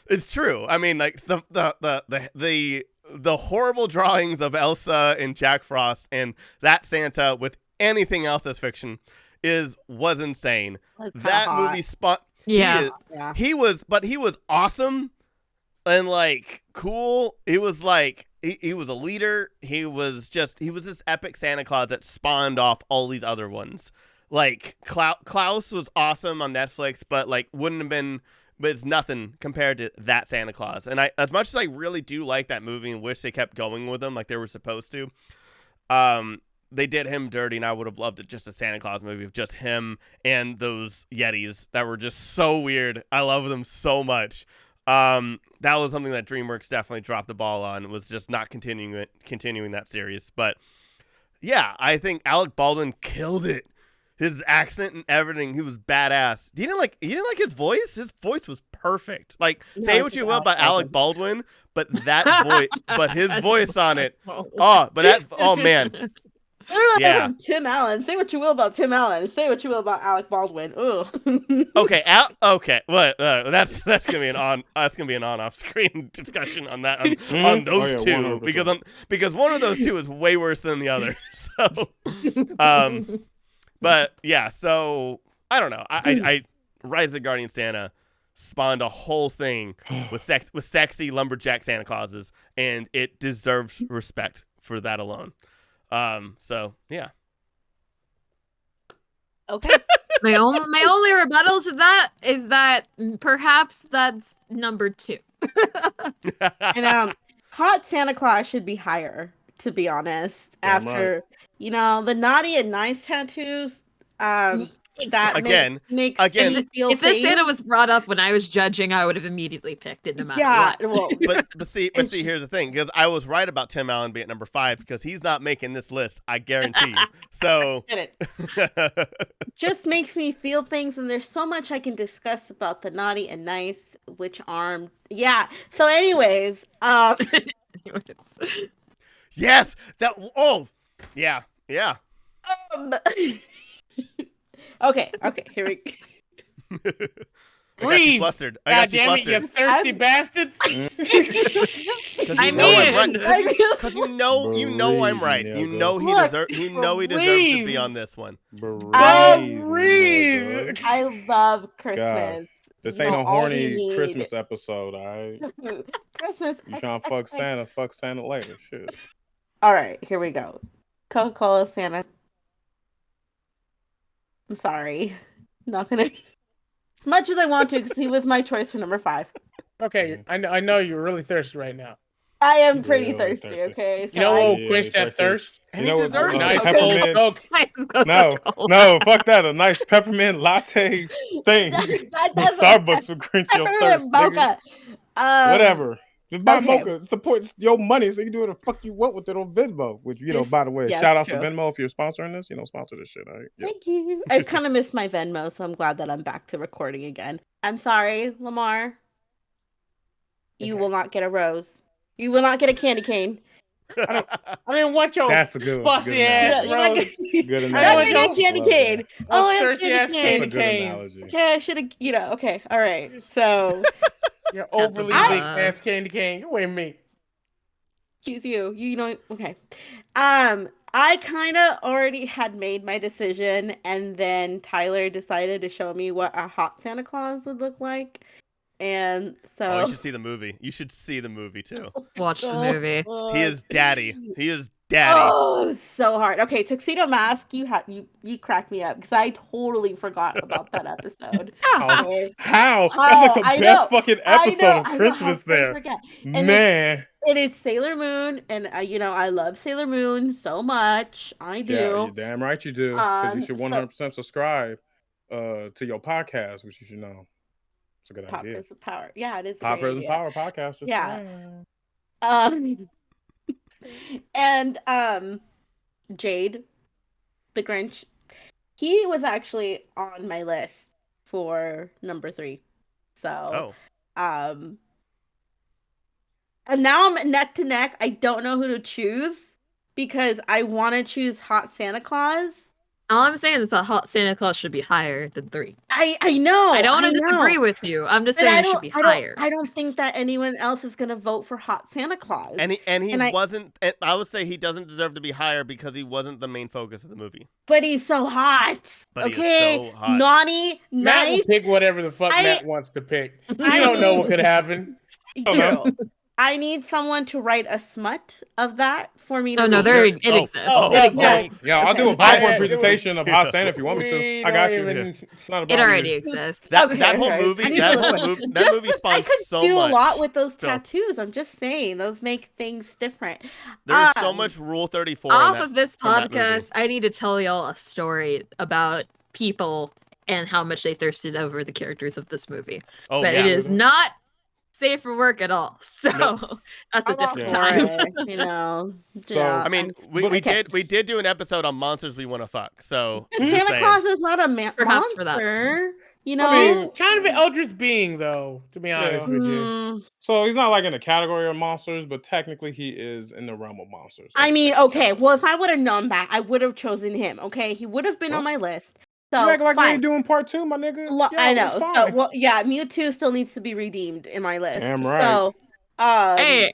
It's true. I mean, like the horrible drawings of Elsa and Jack Frost and that Santa with anything else that's fiction was insane. That movie spawned. Yeah. He was awesome and like cool. He was like. He was a leader. He was this epic Santa Claus that spawned off all these other ones. Like Claus was awesome on Netflix, but like wouldn't have been, but it's nothing compared to that Santa Claus. And as much as I really do like that movie and wish they kept going with him like they were supposed to, they did him dirty, and I would have loved it just a Santa Claus movie of just him and those Yetis that were just so weird. I love them so much. That was something that DreamWorks definitely dropped the ball on, was just not continuing that series. But yeah, I think Alec Baldwin killed it. His accent and everything, he was badass. You didn't like his voice? His voice was perfect. Like, say what you will about Alec Baldwin, but that voice, but his voice on it. Oh man. Yeah. Tim Allen. Say what you will about Tim Allen. Say what you will about Alec Baldwin. Ooh. Okay. Okay. What? That's gonna be an on-off screen discussion on that on those two 100%. because one of those two is way worse than the other. So, but yeah. So I don't know. I Rise of the Guardian Santa spawned a whole thing with sexy lumberjack Santa Clauses, and it deserves respect for that alone. So yeah. Okay. My only rebuttal to that is that perhaps that's number 2. And hot Santa Claus should be higher, to be honest. Damn after the naughty and nice tattoos, that makes me feel if this Santa was brought up when I was judging, I would have immediately picked it no matter what. Well, but see, here's the thing, because I was right about Tim Allen being at number 5 because he's not making this list. I guarantee you. So just makes me feel things, and there's so much I can discuss about the naughty and nice, which arm. Yeah. So, anyways, yes. That. Oh, yeah. Yeah. Okay, here we go. breathe. flustered. I God got you damn it, flustered. you thirsty bastards. Because I you know I'm right. mean- Because you know I'm right. You know he Look, deserves. You know he deserves to be breathe. on this one. Breathe. I love Christmas. This You ain't know, a all horny you need- Christmas episode, all right? Christmas. You trying to fuck Santa? Fuck Santa later. Shit. All right, here we go. Coca-Cola Santa. I'm sorry. Not gonna. As much as I want to, because he was my choice for number 5. Okay, I know you're really thirsty right now. I am pretty Really thirsty. thirsty. Okay, so You know what will Yeah, quench that thirsty. thirst? And You know he what, deserves Nice it. peppermint- cold Coke. No, fuck that. A nice peppermint latte thing. From Starbucks for Grinch your thirst. Peppermint Nigga. mocha. Whatever. Just buy okay. mocha. It's the point. It's your money, so you can do what the fuck you want with it on Venmo. Which, This- by the way, yes, shout out true. to Venmo if you're sponsoring this. Sponsor this shit. All right. Yep. Thank you. I kind of missed my Venmo, so I'm glad that I'm back to recording again. I'm sorry, Lemar. You Okay. will not get a rose. You will not get a candy cane. I mean, what your That's a good one. busty Good ass analogy. You're not rose? gonna- Good You're I not know gonna get a what candy Love cane. that. Oh, I have thirsty ass candy That's a cane. candy good cane. analogy. Okay, I should have. Okay, all right. So, You're overly I- big ass candy cane. You weigh me. excuse you. You know. Okay. I kind of already had made my decision, and then Tyler decided to show me what a hot Santa Claus would look like, and so. Oh, you should see the movie. You should see the movie too. Watch the movie. He is daddy. He is daddy. Oh, it's so hard. Okay, Tuxedo Mask, you cracked me up because I totally forgot about that episode. Okay. How? That's How? like the I best know. fucking I episode know, of I know, Christmas how could I there. forget? And Man. It is Sailor Moon, and I love Sailor Moon so much. I do. Yeah, you're damn right you do. Because you should so- 100% subscribe to your podcast, which you should know. It's a good Pop idea. Prism Power. Yeah, it is. Pop Prison Prism Power podcast. Just Yeah. saying. And Jade, the Grinch, he was actually on my list for number 3. So, Oh. and now I'm neck to neck. I don't know who to choose because I want to choose Hot Santa Claus. All I'm saying is that Hot Santa Claus should be higher than 3. I know. I don't want to know. disagree with you. I'm just But saying it should be higher. I don't think that anyone else is gonna vote for Hot Santa Claus. And he And I- wasn't. I would say he doesn't deserve to be higher because he wasn't the main focus of the movie. But he's so hot. But he is okay, so hot. naughty, Matt will nice. pick whatever the fuck I- Matt wants to pick. You I don't know mean- what could happen. True. I need someone to write a smut of that for me to. Oh no, read. there it Oh, exists. oh, It oh, exists. Yeah, I'll do a Okay. PowerPoint Yeah, presentation of Hot Santa if you want me to. We I got don't you. even- It's not It about already you. exists. That Okay, that whole okay. movie. I need That to whole look. movie. That Just movie 'cause I spawns could so do much. a lot with those So- tattoos. I'm just saying, those make things different. There's so Um, much Rule 34. in Off that- of this from that movie. podcast, I need to tell y'all a story about people and how much they thirsted over the characters of this movie. Oh But yeah. it is not safe for work at all. So that's a I'm all different for time. it, you know. So, yeah, I mean, I'm- we okay. did do an episode on monsters we want to fuck. So And just Santa saying. Claus is not a Perhaps for that. monster. You know. I mean, he's kind of an eldritch being, though, to be honest with you. Mm, So he's not like in the category of monsters, but technically he is in the realm of monsters. I mean, okay. Well, if I would have known that, I would have chosen him. Okay, he would have been on my list. So you act like we fine. ain't doing part 2, my nigga. I know. it's So, fine. well, yeah, Mewtwo still needs to be redeemed in my list. Damn right. So, Hey,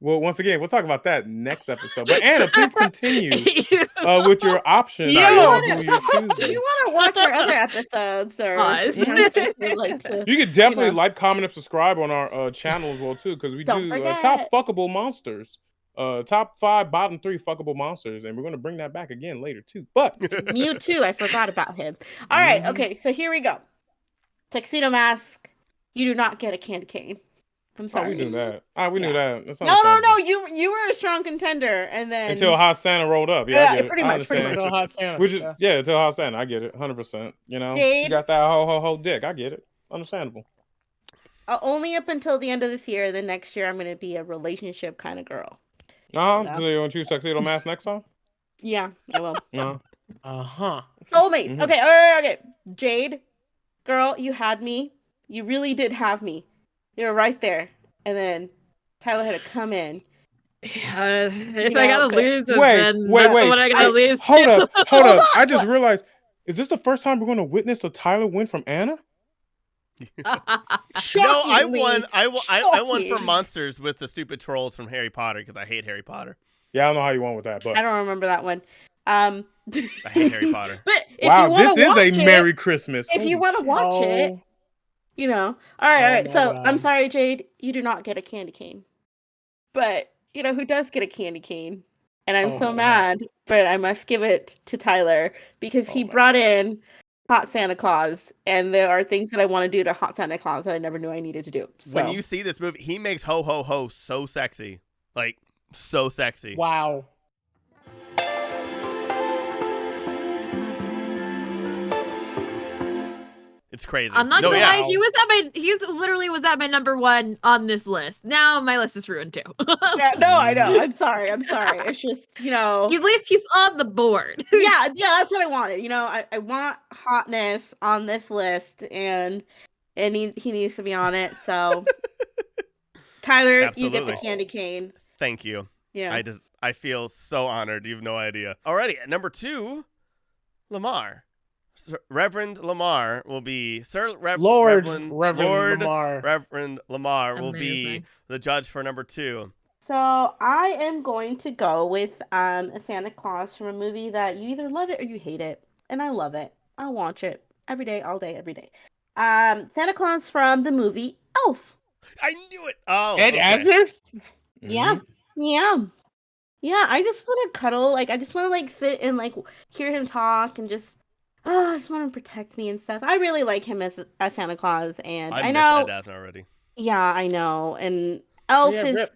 Well, once again, we'll talk about that next episode. But Anna, please continue you with your options. Yo! on who you're if choosing. you want to watch our other episodes, or Pause. you know, if you'd like to, You can definitely you know. like, comment, and subscribe on our channel as well too, because we Don't do top forget. fuckable monsters, top 5, bottom 3 fuckable monsters, and we're gonna bring that back again later too. But Mewtwo, I forgot about him. All right, Mhm. okay, so here we go. Tuxedo Mask, you do not get a candy cane. I'm oh, sorry. we knew that. We knew that. That's No, understandable. you were a strong contender, and then Until Hot Santa rolled up. Yeah, I Yeah, get it. pretty I much, pretty understand. much. Until Hot Santa. Which is yeah. until Hot Santa. I get it, 100%. You know, you Jade? got that whole dick. I get it. Understandable. only up until the end of this year. Then next year, I'm gonna be a relationship kind of girl. Yeah. So you want to choose Tuxedo Mask next time? Yeah, I will. Uh-huh. Soulmates. Mhm. Okay, all right, okay. Jade, girl, you had me. You really did have me. You were right there, and then Tyler had to come in. if know, I gotta okay. lose, then Wait. what I gotta lose? Hold too? up. Hold I on. just What? realized, is this the first time we're going to witness a Tyler win from Anna? No, I Shockingly. won. I won for Shocking. monsters with the stupid trolls from Harry Potter because I hate Harry Potter. Yeah, I don't know how you went with that, I but don't remember that one. I hate Harry Potter. But if wow, you want this to is watch a it, Merry Christmas. if you Holy want to watch it, Oh, you know. All right. my So God. I'm sorry, Jade, you do not get a candy cane. But you know who does get a candy cane? And I'm Oh, so my mad, but I must give it to Tyler because he Oh, my brought in Hot Santa Claus, and there are things that I want to do to Hot Santa Claus that I never knew I needed to do. So When you see this movie, he makes ho ho ho so sexy, like so sexy. Wow. It's crazy. I'm not No, gonna yeah. lie, he literally was at my number 1 on this list. Now my list is ruined too. yeah, no, I know. I'm sorry. It's just At least he's on the board. yeah, that's what I wanted. I want hotness on this list, and he needs to be on it. So, Tyler, you get the Absolutely. candy cane. Thank you. Yeah. I feel so honored. You have no idea. Alrighty, at number 2, Lemar. Reverend Lemar will be Lord Reverend Lemar. Reverend Lemar will be Amazing. the judge for number 2. So I am going to go with a Santa Claus from a movie that you either love it or you hate it, and I love it. I watch it every day, all day, every day. Santa Claus from the movie Elf. I knew it. Oh, Ed okay. Asner? Yeah, yeah. I just want to cuddle. Like I just want to sit and hear him talk and just. Oh, I just want him to protect me and stuff. I really like him as Santa Claus, and I miss know. Ed Asner already. Yeah, I know. And Elf Yeah, is rip.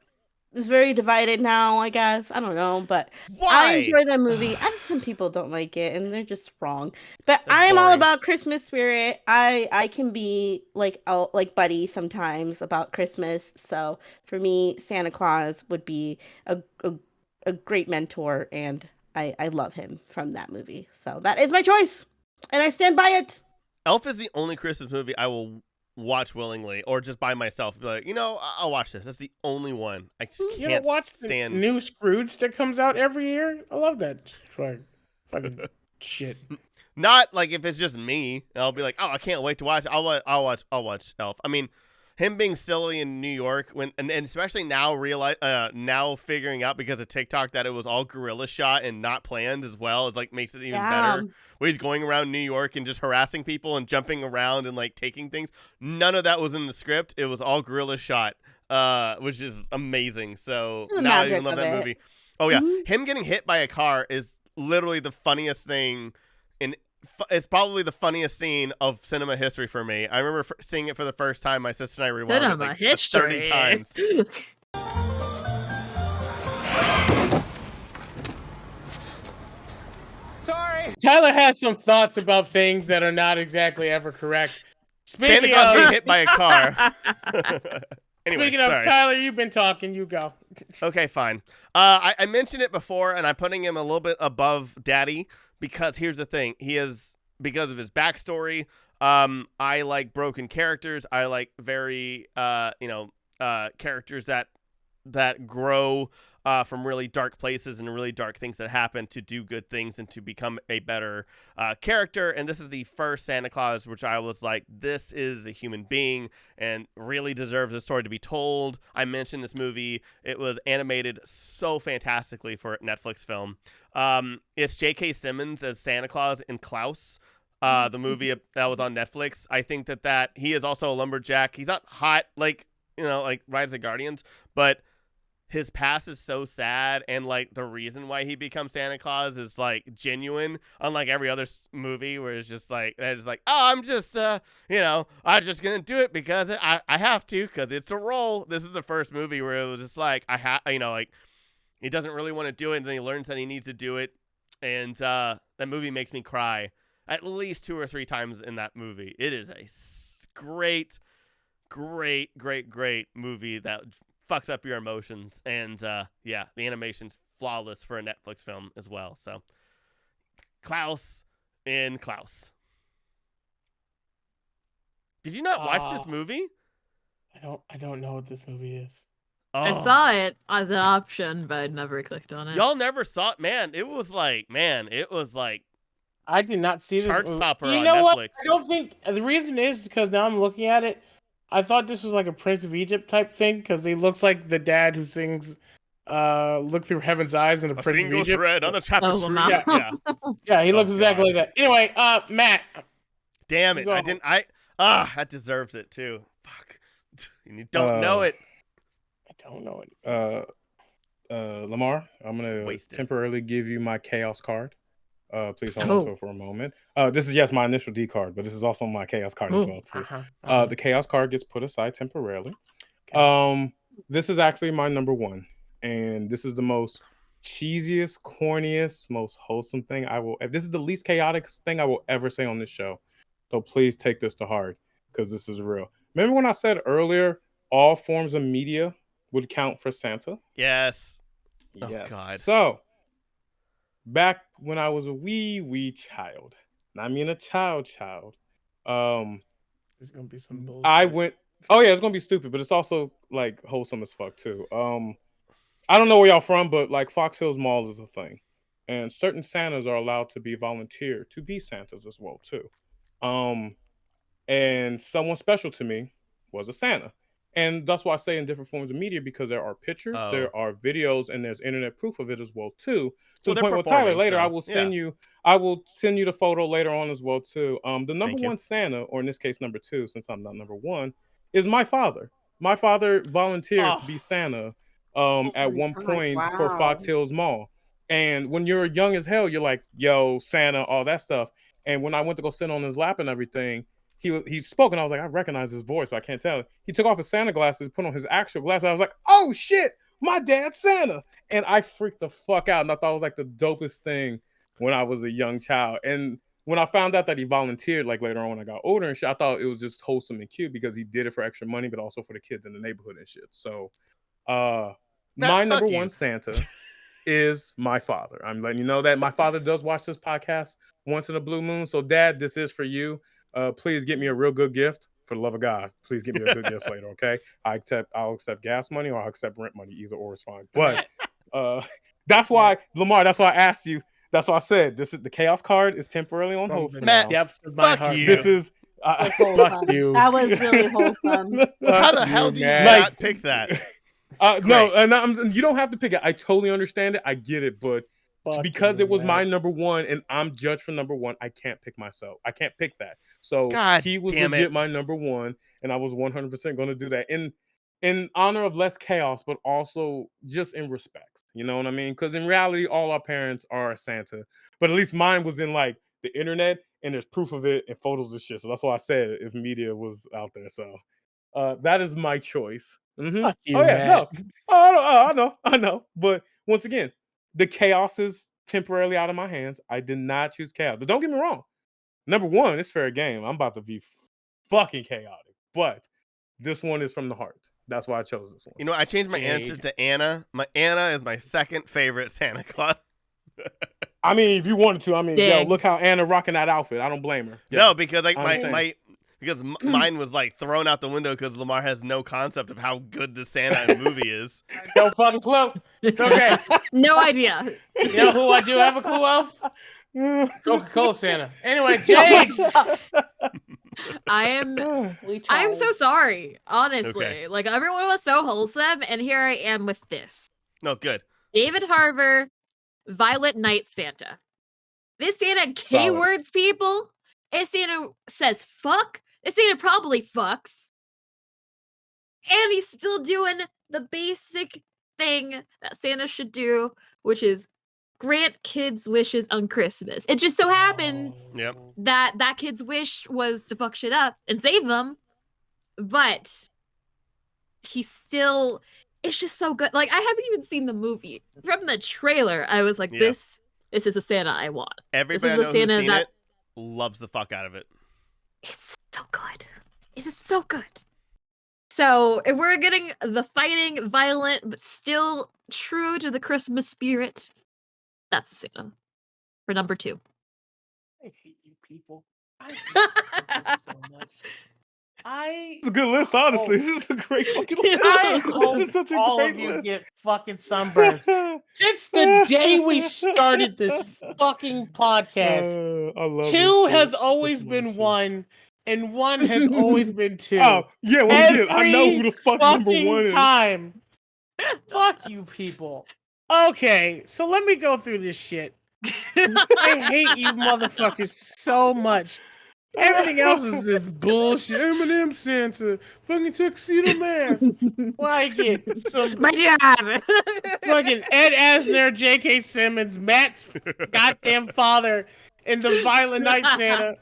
very divided now, I guess. I don't know, but Why? I enjoy that movie. And some people don't like it, and they're just wrong. But That's I'm all boring. about Christmas spirit. I can be like Buddy sometimes about Christmas. So for me, Santa Claus would be a great mentor, and I love him from that movie. So that is my choice, and I stand by it. Elf is the only Christmas movie I will watch willingly, or just by myself. Be like, I'll watch this. That's the only one. I just You can't don't watch stand. the new Scrooge that comes out every year? I love that fucking shit. Not like if it's just me, I'll be like, oh, I can't wait to watch. I'll watch Elf. I mean, him being silly in New York and especially now now figuring out because of TikTok that it was all guerrilla shot and not planned as well is makes it even better. Where he's going around New York and just harassing people and jumping around and taking things. None of that was in the script. It was all guerrilla shot, which is amazing. So The now I magic even love of that it. movie. Oh yeah, Mhm. him getting hit by a car is literally the funniest thing it's probably the funniest scene of cinema history for me. I remember seeing it for the first time. My sister and I rewound it Cinema history. 30 times. Sorry. Tyler has some thoughts about things that are not exactly ever correct. Santa Speaking Claus being of, hit by a car. Anyway, speaking of sorry. Tyler, you've been talking. You go. Okay, fine. I mentioned it before, and I'm putting him a little bit above Daddy because here's the thing. Because of his backstory, I like broken characters. I like very, characters that grow from really dark places and really dark things that happen to do good things and to become a better character. And this is the first Santa Claus, which I was like, this is a human being and really deserves a story to be told. I mentioned this movie. It was animated so fantastically for a Netflix film. It's J.K. Simmons as Santa Claus in Klaus. The movie that was on Netflix. I think that he is also a lumberjack. He's not hot like Rise of the Guardians, but his past is so sad, and the reason why he becomes Santa Claus is genuine, unlike every other movie where it's just they're just oh, I'm just I'm just gonna do it because I have to because it's a role. This is the first movie where it was just he doesn't really want to do it, and then he learns that he needs to do it, and that movie makes me cry at least 2 or 3 times in that movie. It is a great movie that fucks up your emotions, and the animation's flawless for a Netflix film as well. So Klaus in Klaus. Did you not watch this movie? I don't know what this movie is. Oh. I saw it as an option, but I never clicked on it. Y'all never saw it? Man, it was I did not see this. Sharkstopper You on know what? Netflix. I don't think the reason is because now I'm looking at it. I thought this was like a Prince of Egypt type thing because he looks like the dad who sings "Look Through Heaven's Eyes" in the A Prince of single Egypt. thread on the tapestry. Lemar. Yeah. Yeah, he looks Oh, exactly God. like that. Anyway, Matt. Damn it! Go. I didn't. That deserves it too. Fuck. And you don't know it. I don't know it. Lemar, I'm gonna Wasted. temporarily give you my chaos card. Please hold Oh. on to it for a moment. This is my initial D card, but this is also my chaos card as well too. The chaos card gets put aside temporarily. This is actually my number one, and this is the most cheesiest, corniest, most wholesome thing I will. This is the least chaotic thing I will ever say on this show. So please take this to heart because this is real. Remember when I said earlier all forms of media would count for Santa? Yes. Yes. Oh, God. So back when I was a wee child, and I mean a child, There's gonna be some bullshit. I went. Oh yeah, it's gonna be stupid, but it's also like wholesome as fuck too. I don't know where y'all from, but like Fox Hills Mall is a thing, and certain Santas are allowed to be volunteered to be Santas as well too. And someone special to me was a Santa. And that's why I say in different forms of media, because there are pictures, there are videos, and there's internet proof of it as well too. To the point where Tyler later, I will send you the photo later on as well too. The number one Santa, or in this case number two, since I'm not number one, is my father. My father volunteered to be Santa at one point for Fox Hills Mall. And when you're young as hell, you're like, yo, Santa, all that stuff. And when I went to go sit on his lap and everything, he spoke, and I was like, I recognize his voice, but I can't tell. He took off his Santa glasses, put on his actual glasses. I was like, oh shit, my dad's Santa. And I freaked the fuck out, and I thought it was like the dopest thing when I was a young child. And when I found out that he volunteered, like later on when I got older and shit, I thought it was just wholesome and cute because he did it for extra money, but also for the kids in the neighborhood and shit. So my number one Santa is my father. I'm letting you know that my father does watch this podcast once in a blue moon. So Dad, this is for you. Please get me a real good gift. For the love of God, please give me a good gift later, okay? I'll accept gas money or I'll accept rent money. Either or is fine. But that's why, Lemar, that's why I asked you. That's why I said this is the chaos card is temporarily on hold for now. Depths of my heart. This is fuck you. That was really wholesome. How the hell do you not pick that? No, and you don't have to pick it. I totally understand it. I get it, but because it was my number one and I'm judged for number one, I can't pick myself. I can't pick that. So he was legit my number one, and I was 100% going to do that in honor of less chaos, but also just in respects. You know what I mean? Because in reality, all our parents are Santa, but at least mine was in like the internet, and there's proof of it and photos and shit. So that's why I said if media was out there. So that is my choice. Mm-hmm. Fuck you, oh yeah, Matt. no, I know. But once again, the chaos is temporarily out of my hands. I did not choose chaos, but don't get me wrong. Number one, it's fair game. I'm about to be fucking chaotic, but this one is from the heart. That's why I chose this one. You know, I changed my answer to Anna. My Anna is my second favorite Santa Claus. I mean, if you wanted to, yo, look how Anna rocking that outfit. I don't blame her. Yeah. No, because like mine was like thrown out the window because Lemar has no concept of how good the Santa movie is. No fucking clue. It's okay. No idea. You know who I do have a clue of? Coca-Cola Santa. Anyway, Jade. I'm so sorry, honestly. Okay. Like everyone was so wholesome, and here I am with this. No, good. David Harbour, Violet Night Santa. This Santa K-words people. This Santa says fuck. This Santa probably fucks. And he's still doing the basic thing that Santa should do, which is grant kids wishes on Christmas. It just so happens that kid's wish was to fuck shit up and save them, but he's still, it's just so good. Like, I haven't even seen the movie. From the trailer, I was like, this is a Santa I want. Everybody I know who's seen it loves the fuck out of it. It's so good. It is so good. So, if we're getting the fighting, violent, but still true to the Christmas spirit, that's the Santa for number 2. I hate you people. I hate you so much. It's a good list, honestly. This is a great fucking list. I This hope is such a all great of you list. get fucking sunburns. Since the day we started this fucking podcast, I love 2 this has shit. always This been shit. 1, and 1 has always been 2. Oh, yeah, well, yeah, I know who the fuck number fucking 1 is. time. Fuck you people. Okay, so let me go through this shit. I hate you motherfuckers so much. Everything else is this bullshit. M&M Santa, fucking tuxedo mask. Well, I get some My dad. fucking Ed Asner, J.K. Simmons, Matt's goddamn father, and the Violent Night Santa.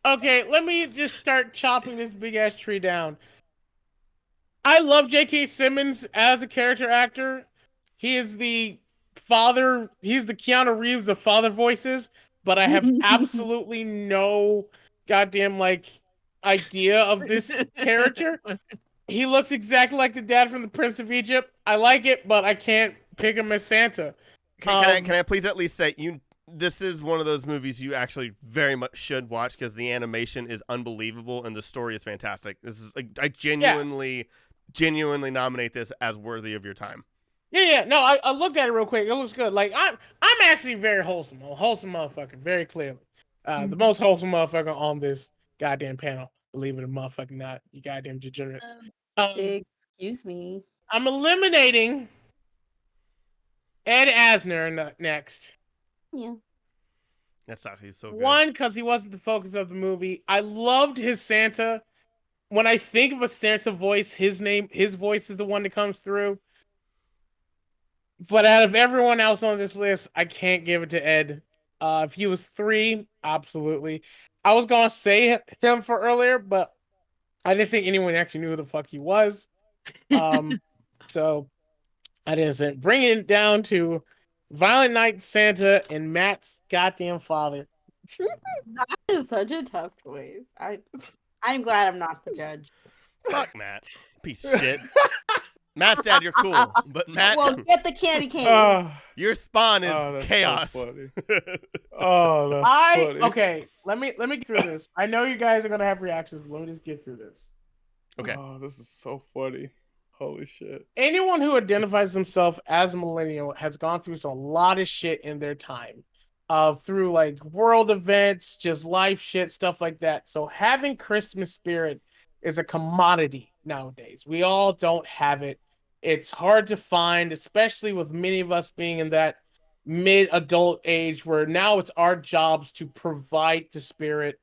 Okay, let me just start chopping this big ass tree down. I love J.K. Simmons as a character actor. He is the father. He's the Keanu Reeves of father voices, but I have absolutely no goddamn idea of this character. He looks exactly like the dad from the Prince of Egypt. I like it, but I can't pick him as Santa. Can I please at least say this is one of those movies you actually very much should watch because the animation is unbelievable and the story is fantastic. This is I genuinely nominate this as worthy of your time. Yeah. No, I looked at it real quick. It looks good. Like I'm actually very wholesome. I'm a wholesome motherfucker, very clearly. The most wholesome motherfucker on this goddamn panel. Believe it or motherfucking not, you goddamn degenerates. Excuse me. I'm eliminating Ed Asner next. Yeah. That's actually so good. 1, because he wasn't the focus of the movie. I loved his Santa. When I think of a Santa voice, his voice is the one that comes through. But out of everyone else on this list, I can't give it to Ed. If he was 3, absolutely. I was gonna say him for earlier, but I didn't think anyone actually knew who the fuck he was. So I didn't say it. Bringing it down to Violent Night Santa and Matt's goddamn father. That is such a tough choice. I'm glad I'm not the judge. Fuck Matt. Piece of shit. Matt's dad, you're cool. But Matt, Well, get the candy cane. your spawn is chaos. So funny. That's funny. Okay, let me get through this. I know you guys are gonna have reactions, but let me just get through this. Okay. Oh, this is so funny. Holy shit. Anyone who identifies themselves as a millennial has gone through a lot of shit in their time. Through world events, just life shit, stuff like that. So having Christmas spirit is a commodity nowadays. We all don't have it. It's hard to find, especially with many of us being in that mid-adult age where now it's our jobs to provide the spirit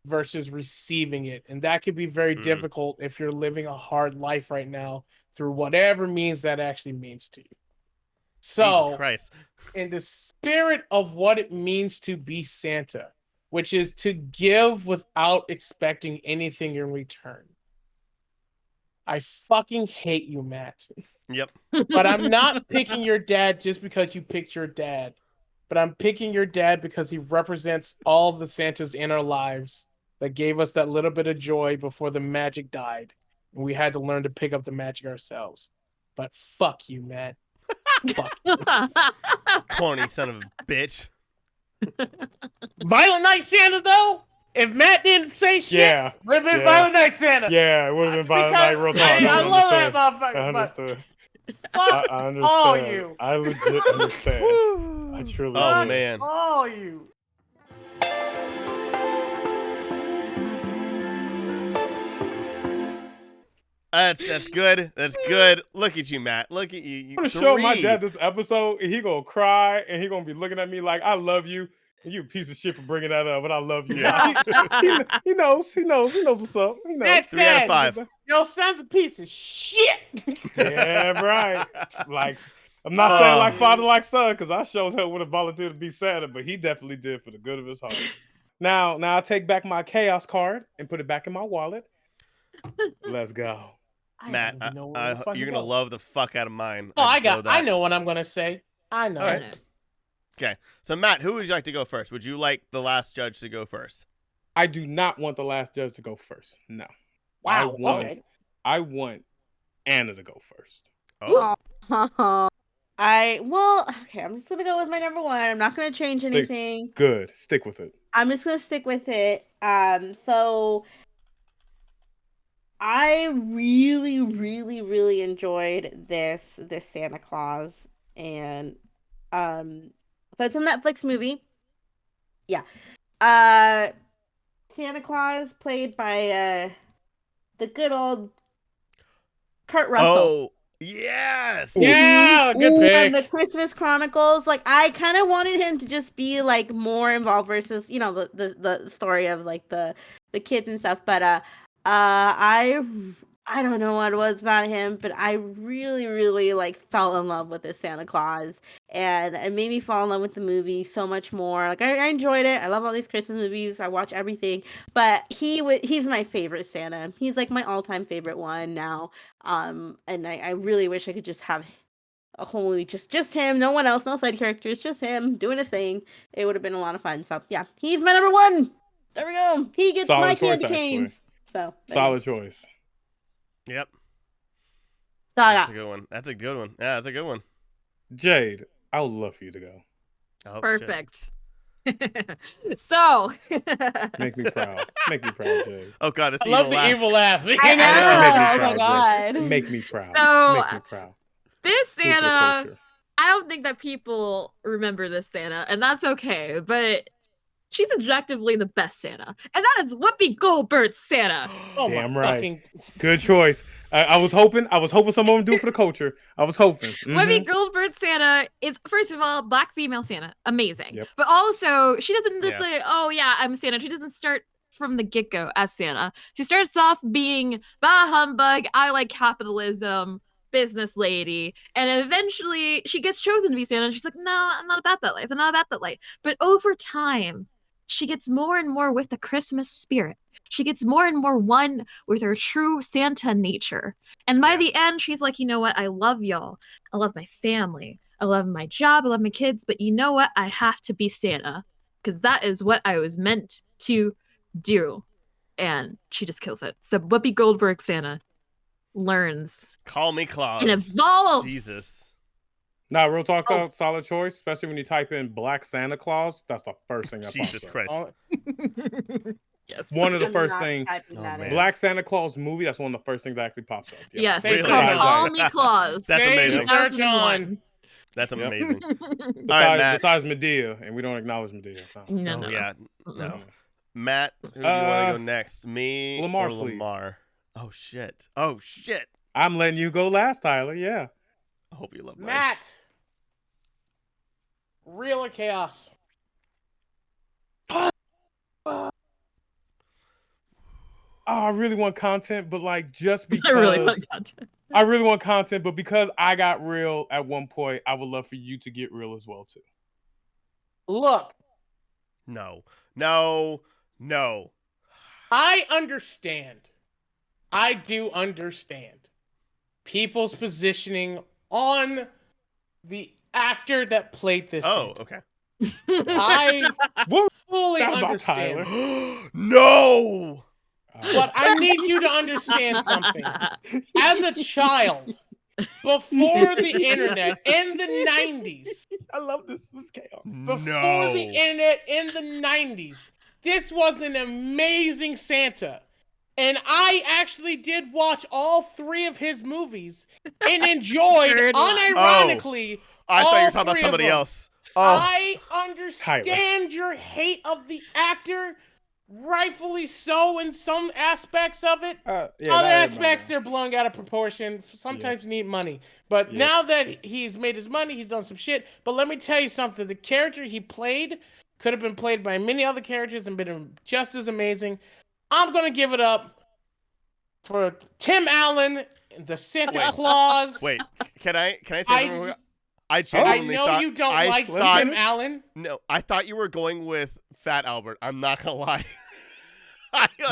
versus receiving it. And that could be very difficult if you're living a hard life right now through whatever means that actually means to you. So, Jesus Christ. in the spirit of what it means to be Santa, which is to give without expecting anything in return. I fucking hate you, Matt. Yep. But I'm not picking your dad just because you picked your dad. But I'm picking your dad because he represents all of the Santas in our lives that gave us that little bit of joy before the magic died. And we had to learn to pick up the magic ourselves. But fuck you, Matt. Fuck you. Corny son of a bitch. Violent Night Santa, though? If Matt didn't say shit, would have been Violent Night Santa. Yeah, it would have been Violent Night real talk. I love that motherfucker. I understood. Fuck I understand. all you. I legit understand. I truly Oh, do. man. All you. That's good. That's good. Look at you, Matt. Look at you. I'm gonna show my dad this episode, and he gonna cry, and he gonna be looking at me like, "I love you." You a piece of shit for bringing that up, but I love you. Yeah. he knows what's up. He knows. That's 3 out of 5. Your son's a piece of shit. Yeah, right. Like, I'm not saying like father, like son, because I sure as hell would have volunteered to be Santa, but he definitely did for the good of his heart. Now I take back my chaos card and put it back in my wallet. Let's go. Matt, you're gonna love the fuck out of mine. Oh, I know what I'm gonna say. I know. All right. Okay, so Matt, who would you like to go first? Would you like the last judge to go first? I do not want the last judge to go first. No. Wow. I want Anna to go first. Oh. Okay, I'm just gonna go with my number 1. I'm not gonna change anything. Good. Stick with it. I'm just gonna stick with it. So I really, really, really enjoyed this Santa Claus, and so it's a Netflix movie. Yeah, Santa Claus played by the good old Kurt Russell. Oh, yes. Yeah, good From pick. the Christmas Chronicles. Like, I kind of wanted him to just be like more involved versus, you know, the story of like the kids and stuff. But I don't know what it was about him, but I really, really like fell in love with this Santa Claus, and it made me fall in love with the movie so much more. Like, I enjoyed it. I love all these Christmas movies. I watch everything, but he's my favorite Santa. He's like my all-time favorite one now. And I really wish I could just have a whole movie just him, no one else, no side characters, just him doing a thing. It would have been a lot of fun. So yeah, he's my number one. There we go. He gets Solid my choice, candy canes. So Solid choice. Yep. Saga. That's a good one. That's a good one. Yeah, that's a good one. Jade, I would love for you to go. Oh, shit. Perfect. So Make me proud. Make me proud, Jade. Oh god, it's I love the laugh. evil laugh. I know. Make me Oh my proud, god. Jade. Make me proud. So- Make me proud. this Do it for the Santa, culture. I don't think that people remember this Santa, and that's okay. But she's objectively the best Santa, and that is Whoopi Goldberg's Santa. Oh Damn my right. fucking... Good choice. I was hoping someone would do it for the culture. I was hoping. Whoopi Goldberg Santa is, first of all, black female Santa, amazing. Yep. But also, she doesn't just Yeah. say, "Oh yeah, I'm Santa." She doesn't start from the get-go as Santa. She starts off being bah humbug, I like capitalism, business lady, and eventually she gets chosen to be Santa. And she's like, "No, I'm not about that life. I'm not about that life." But over time, she gets more and more with the Christmas spirit. She gets more and more one with her true Santa nature. And by the end, she's like, you know what? I love y'all. I love my family. I love my job. I love my kids. But you know what? I have to be Santa because that is what I was meant to do. And she just kills it. So Whoopi Goldberg Santa learns Call me Claus. and evolves. Jesus. Nah, real talk Oh. though, solid choice. Especially when you type in Black Santa Claus, that's the first thing that Jesus pops up. Christ. Oh, Yes. One of the I'm first not things. typing Oh, that man. in. Black Santa Claus movie. That's one of the first things that actually pops up. Yeah. Yes, Really? it's called Besides- Call Me Claus. That's Same amazing. search 2001. on. That's Yep. amazing. Besides, All right, Matt. besides Medea, and we don't acknowledge Medea. No. Oh yeah. Mm-mm. No. Matt, who do you want to go next? Me Lemar, or please. Lemar? Oh shit. Oh shit. I'm letting you go last, Tyler. Yeah. I hope you love mine. Matt. Real or chaos? Oh, I really want content, but like just because I really want content. I really want content, but because I got real at one point, I would love for you to get real as well too. Look, No. No. No. I understand. I do understand people's positioning on the actor that played this. Oh, Santa. okay. I What? fully That about understand. Tyler? No. But I need you to understand something. As a child, before the internet, in the 90s, I love this. This is chaos. before No. the internet in the 90s, this was an amazing Santa. And I actually did watch all 3 of his movies and enjoyed, Third one. unironically, I thought you all were talking about 3 of somebody them. else. Oh. I understand your hate of the actor, rightfully so in some aspects of it. Yeah, Other not aspects, everybody. they're blown out of proportion. Sometimes you need money. But Yeah. now that he's made his money, he's done some shit. But let me tell you something. The character he played could have been played by many other characters and been just as amazing. I'm going to give it up for Tim Allen, the Santa Wait. Claus. Wait. Can I say I- something? real- I I genuinely know thought you don't I like thought, Tim Allen. No, I thought you were going with Fat Albert. I'm not gonna lie.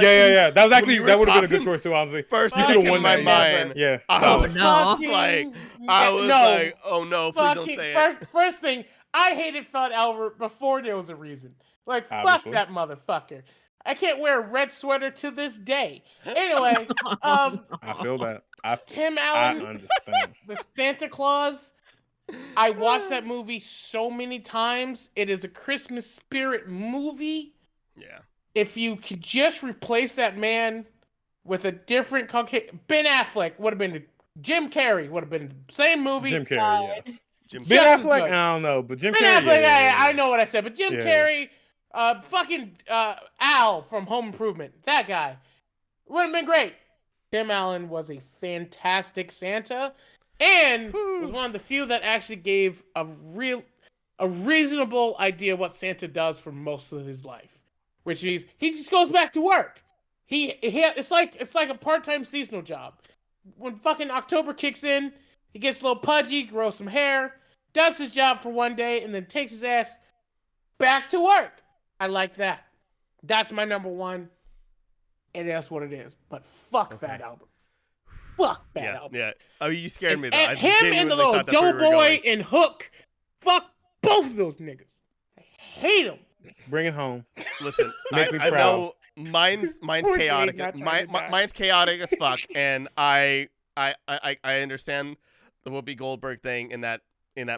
Yeah. That was When actually you were that would have been a good talking- choice too, honestly. First You thing could've in won my that, mind, Yeah. I solid. was no. like, I was No. like, oh no, please don't Fucking say it. first thing, I hated Fat Albert before there was a reason. Like, Obviously. fuck that motherfucker. I can't wear a red sweater to this day. Anyway, I feel that. Tim I Allen, understand. the Santa Claus. I watched that movie so many times. It is a Christmas spirit movie. Yeah. If you could just replace that man with a different Caucasian. Ben Affleck would have been Jim Carrey. Would have been the same movie. Jim Carrey, yes. Jim Ben Just as Affleck, good. I don't know, but Jim Ben Carrey, Affleck, yeah. I know what I said, but Jim Yeah. Carrey, fucking Al from Home Improvement, that guy would have been great. Tim Allen was a fantastic Santa, and was one of the few that actually gave a reasonable idea what Santa does for most of his life, which means he just goes back to work. It's like a part-time seasonal job. When fucking October kicks in, he gets a little pudgy, grows some hair, does his job for one day, and then takes his ass back to work. I like that. That's my number one, and that's what it is. But fuck Fat Albert. Fuck Fat Albert. Yeah. Oh, you scared me though. And I him and the genuinely little thought that's where we were Doughboy going. and Hook. Fuck both of those niggas. I hate them. Bring it home. Listen, Make me I proud. know mine's Poor Jade chaotic. not trying to die. Mine's chaotic as fuck, and I understand the Whoopi Goldberg thing in that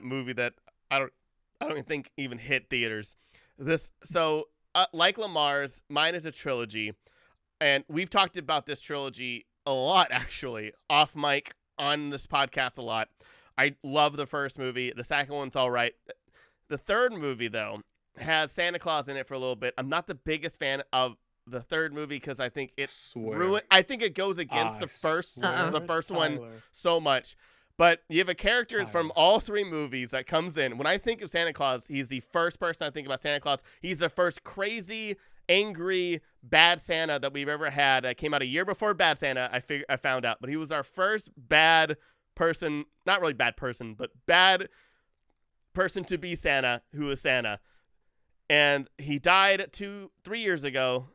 movie that I don't even think even hit theaters. Like Lamar's, mine is a trilogy, and we've talked about this trilogy a lot actually off mic on this podcast a lot. I love the first movie. The second one's all right. The third movie though has Santa Claus in it for a little bit. I'm not the biggest fan of the third movie because I think it ruined. I think it goes against the first one so much. But you have a character from all three movies that comes in. When I think of Santa Claus, he's the first person I think about Santa Claus. He's the first crazy, angry, bad Santa that we've ever had. Came out a year before Bad Santa, I found out. But he was our first bad person, not really bad person, but bad person to be Santa, who was Santa. And he died 3 years ago.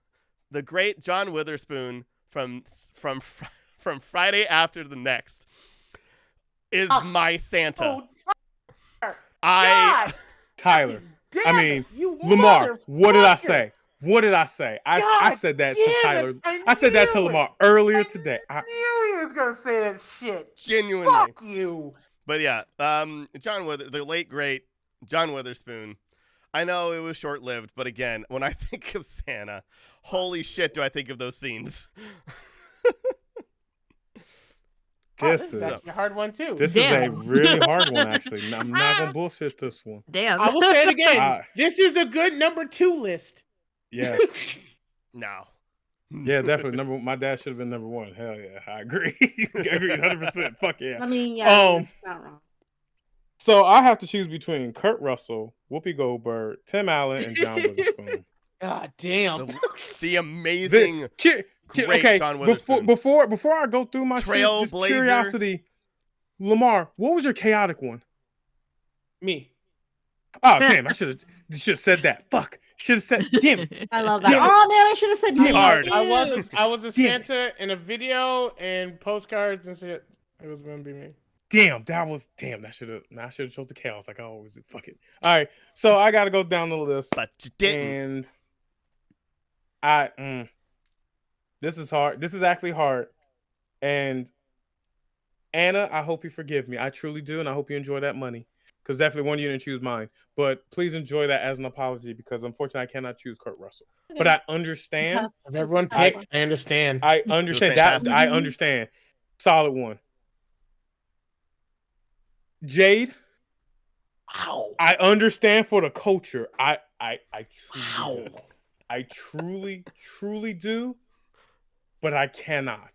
The great John Witherspoon from Friday After the Next is my Santa. Tyler. I mean, Lamar. What did I say? What did I say? I said that to Tyler. I said that to Lamar earlier today. I knew he was gonna say that shit. Genuinely. Fuck you. But yeah, the late great John Witherspoon. I know it was short-lived, but again, when I think of Santa, holy shit, do I think of those scenes? This is a hard one too. This is a really hard one, actually. I'm not gonna bullshit this one. Damn. I will say it again. This is a good number 2 list. Yeah. No. Yeah, definitely. My dad should have been number 1. Hell yeah, I agree. I agree 100%. Fuck yeah. I mean, yeah, not wrong. So I have to choose between Kurt Russell, Whoopi Goldberg, Tim Allen, and John Witherspoon. God damn. The amazing, great John Witherspoon. Before I go through my Trailblazer. just curiosity, Lamar, what was your chaotic one? Me. Oh damn! I should have said that. Fuck. Should have said. Damn it. I love that. Oh man, I should have said me. I was a Santa in a video and postcards and shit. It was gonna be me. Damn, I should have chose the chaos like I always do. Fuck it. All right, so I gotta go down the list. But you didn't. And this is hard. This is actually hard. And Anna, I hope you forgive me. I truly do, and I hope you enjoy that money. Because definitely one of you didn't choose mine. But please enjoy that as an apology because unfortunately I cannot choose Kurt Russell. But I understand. If everyone picked, I understand. I understand that. I understand. Solid one. Jade. Wow. I understand for the culture. I truly do. I truly do, but I cannot.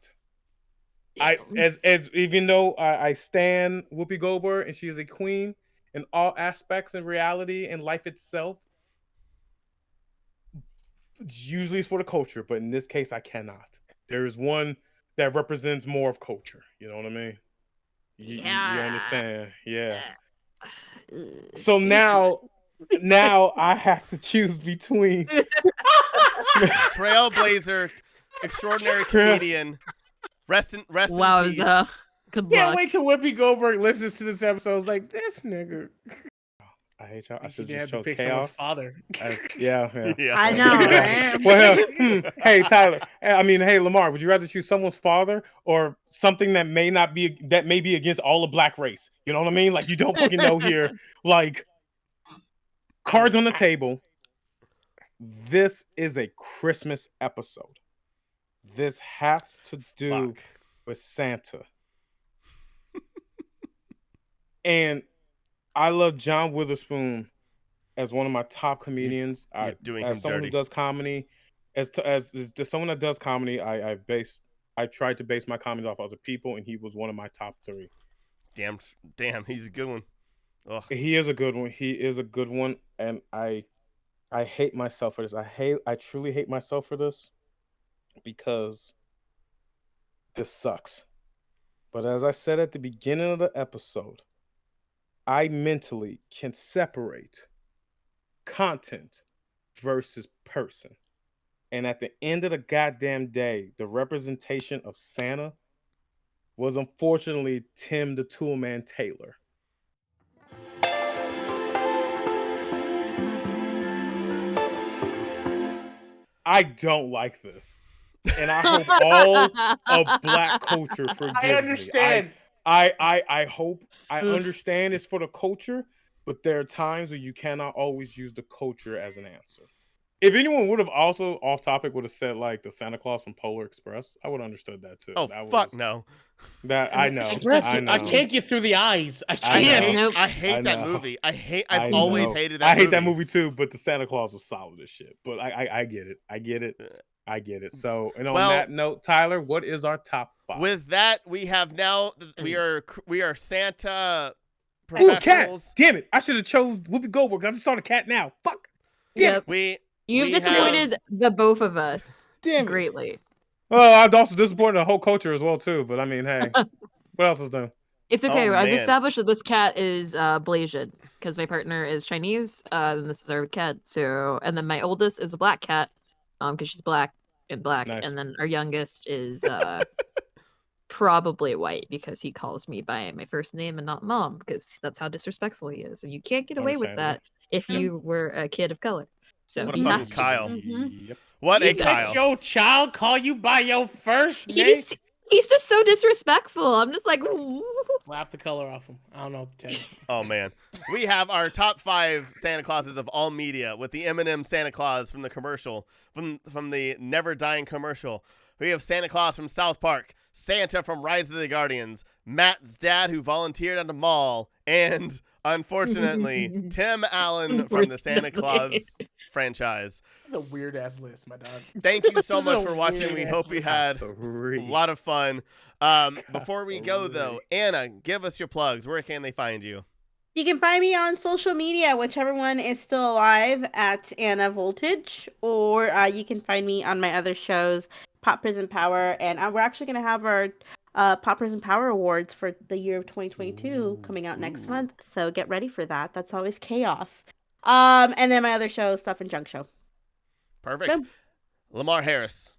As even though I stan Whoopi Goldberg and she is a queen in all aspects and reality and life itself. Usually it's for the culture, but in this case I cannot. There is one that represents more of culture. You know what I mean? You understand? Yeah. So now I have to choose between Trailblazer, extraordinary comedian. Rest in peace. Good Can't luck. wait till Whoopi Goldberg listens to this episode. It's like, this nigga. I hate y'all. I should have just to chose pick chaos. someone's father. Yeah. I know, right? Well, hey Tyler. Hey Lamar. Would you rather choose someone's father or something that may be against all the black race? You know what I mean? Like you don't fucking know here. Like cards on the table. This is a Christmas episode. This has to do Fuck. with Santa. And I love John Witherspoon as one of my top comedians. You're doing as him someone dirty. who does comedy, as someone that does comedy, I tried to base my comedy off other people, and he was one of my top 3. Damn, he's a good one. Ugh. He is a good one. He is a good one, and I hate myself for this. I truly hate myself for this because this sucks. But as I said at the beginning of the episode, I mentally can separate content versus person. And at the end of the goddamn day, the representation of Santa was unfortunately Tim the Toolman Taylor. I don't like this. And I hope all of Black culture forgives me. I understand. I hope I understand it's for the culture, but there are times where you cannot always use the culture as an answer. If anyone would have also off topic would have said like the Santa Claus from Polar Express, I would have understood that too. Oh, that fuck no. That I know. I can't get through the eyes. I I can't. hate that know. movie. I've always hated that I movie. hate that movie too, but the Santa Claus was solid as shit. But I get it. I get it. So, and on that note, Tyler, what is our top 5? With that, we have now we are Santa Ooh, cat! professionals. Damn it! I should have chose Whoopi Goldberg. I just saw the cat now. Fuck. Damn it. You've we disappointed the both of us Damn it. greatly. Well, I've also disappointed the whole culture as well too. But I mean, hey, what else is new? It's okay. Oh, I've man. established that this cat is Blasian because my partner is Chinese, and this is our cat. So, and then my oldest is a black cat, because she's black and black, Nice. and then our youngest is probably white because he calls me by my first name and not mom because that's how disrespectful he is, and you can't get away with that if you were a kid of color. So What a he fucking has to. Kyle. Yep. What a You let Kyle. your child call you by your first name? He's just so disrespectful. I'm just like, ooh. Slap the color off him. I don't know what to tell you. Oh man, we have our top 5 Santa Clauses of all media with the M&M Santa Claus from the commercial, from the Never Dying commercial. We have Santa Claus from South Park, Santa from Rise of the Guardians, Matt's dad who volunteered at the mall, and unfortunately Tim Allen from the Santa Claus franchise. That's a weird ass list, my dog. Thank you so This is much a for watching. We weird hope ass you list. had a lot of fun. Before we go though, Anna, give us your plugs. Where can they find you? You can find me on social media, whichever one is still alive, at Anna Voltage, or you can find me on my other shows, Pop Prism Power, and we're actually going to have our Pop Prism Power Awards for the year of 2022 coming out next month, so get ready for that. That's always chaos. And then my other show, Stuff and Junk Show. Perfect. Boom. Lemar Harris.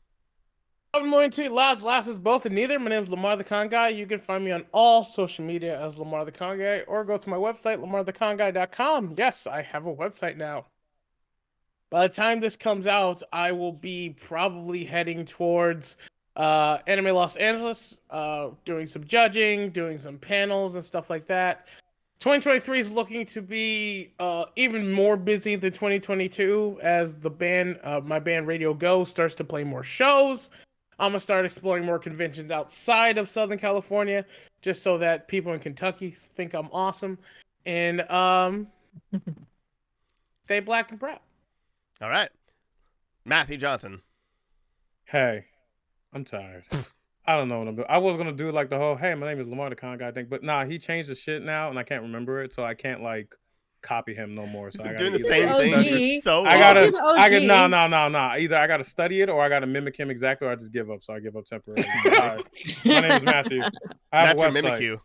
Good morning to you, lads, lasses, both and neither. My name is LemartheConGuy. You can find me on all social media as LemartheConGuy, or go to my website, LemartheConGuy.com. Yes, I have a website now. By the time this comes out, I will be probably heading towards Anime Los Angeles, doing some judging, doing some panels and stuff like that. 2023 is looking to be even more busy than 2022 as the band, my band Radio Go, starts to play more shows. I'm going to start exploring more conventions outside of Southern California just so that people in Kentucky think I'm awesome. And stay black and proud. All right. Matthew Johnson. Hey, I'm tired. I don't know what I'm doing. I was gonna do like the whole "Hey, my name is LemartheConGuy" thing, but nah, he changed the shit now, and I can't remember it, so I can't like copy him no more. So I You're gotta doing the either same study thing it- so I well. gotta, Do the OG. no. Either I gotta study it or I gotta mimic him exactly, or I just give up. So I give up temporarily. All right. My name is Matthew. I have Matthew a mimic website. you.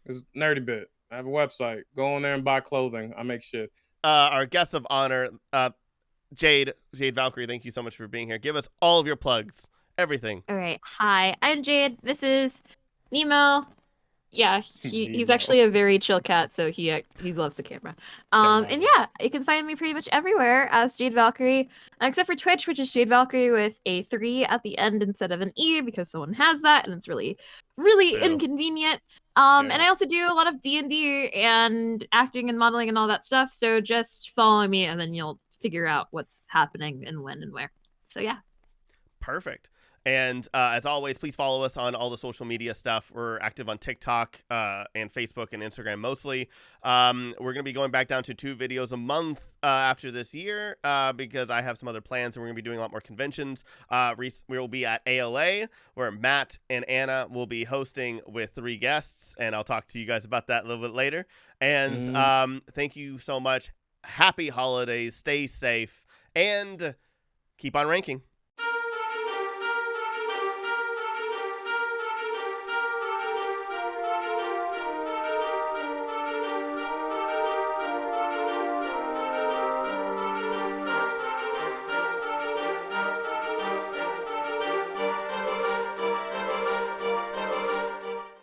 It's Nerdy Bit. I have a website. Go on there and buy clothing. I make shit. Our guest of honor, Jade Valkyrie, thank you so much for being here. Give us all of your plugs. Everything. All right. Hi, I'm Jade. This is Nemo. Yeah, he's Nemo. actually a very chill cat, so he loves the camera. And yeah, you can find me pretty much everywhere as Jade Valkyrie, except for Twitch, which is Jade Valkyrie with a 3 at the end instead of an E because someone has that, and it's really, really True. inconvenient. And I also do a lot of D&D and acting and modeling and all that stuff. So just follow me, and then you'll figure out what's happening and when and where. So yeah. Perfect. And as always, please follow us on all the social media stuff. We're active on TikTok and Facebook and Instagram mostly. We're going to be going back down to 2 videos a month after this year because I have some other plans, and we're going to be doing a lot more conventions. We will be at ALA, where Matt and Anna will be hosting with 3 guests, and I'll talk to you guys about that a little bit later. And thank you so much. Happy holidays. Stay safe. And keep on ranking.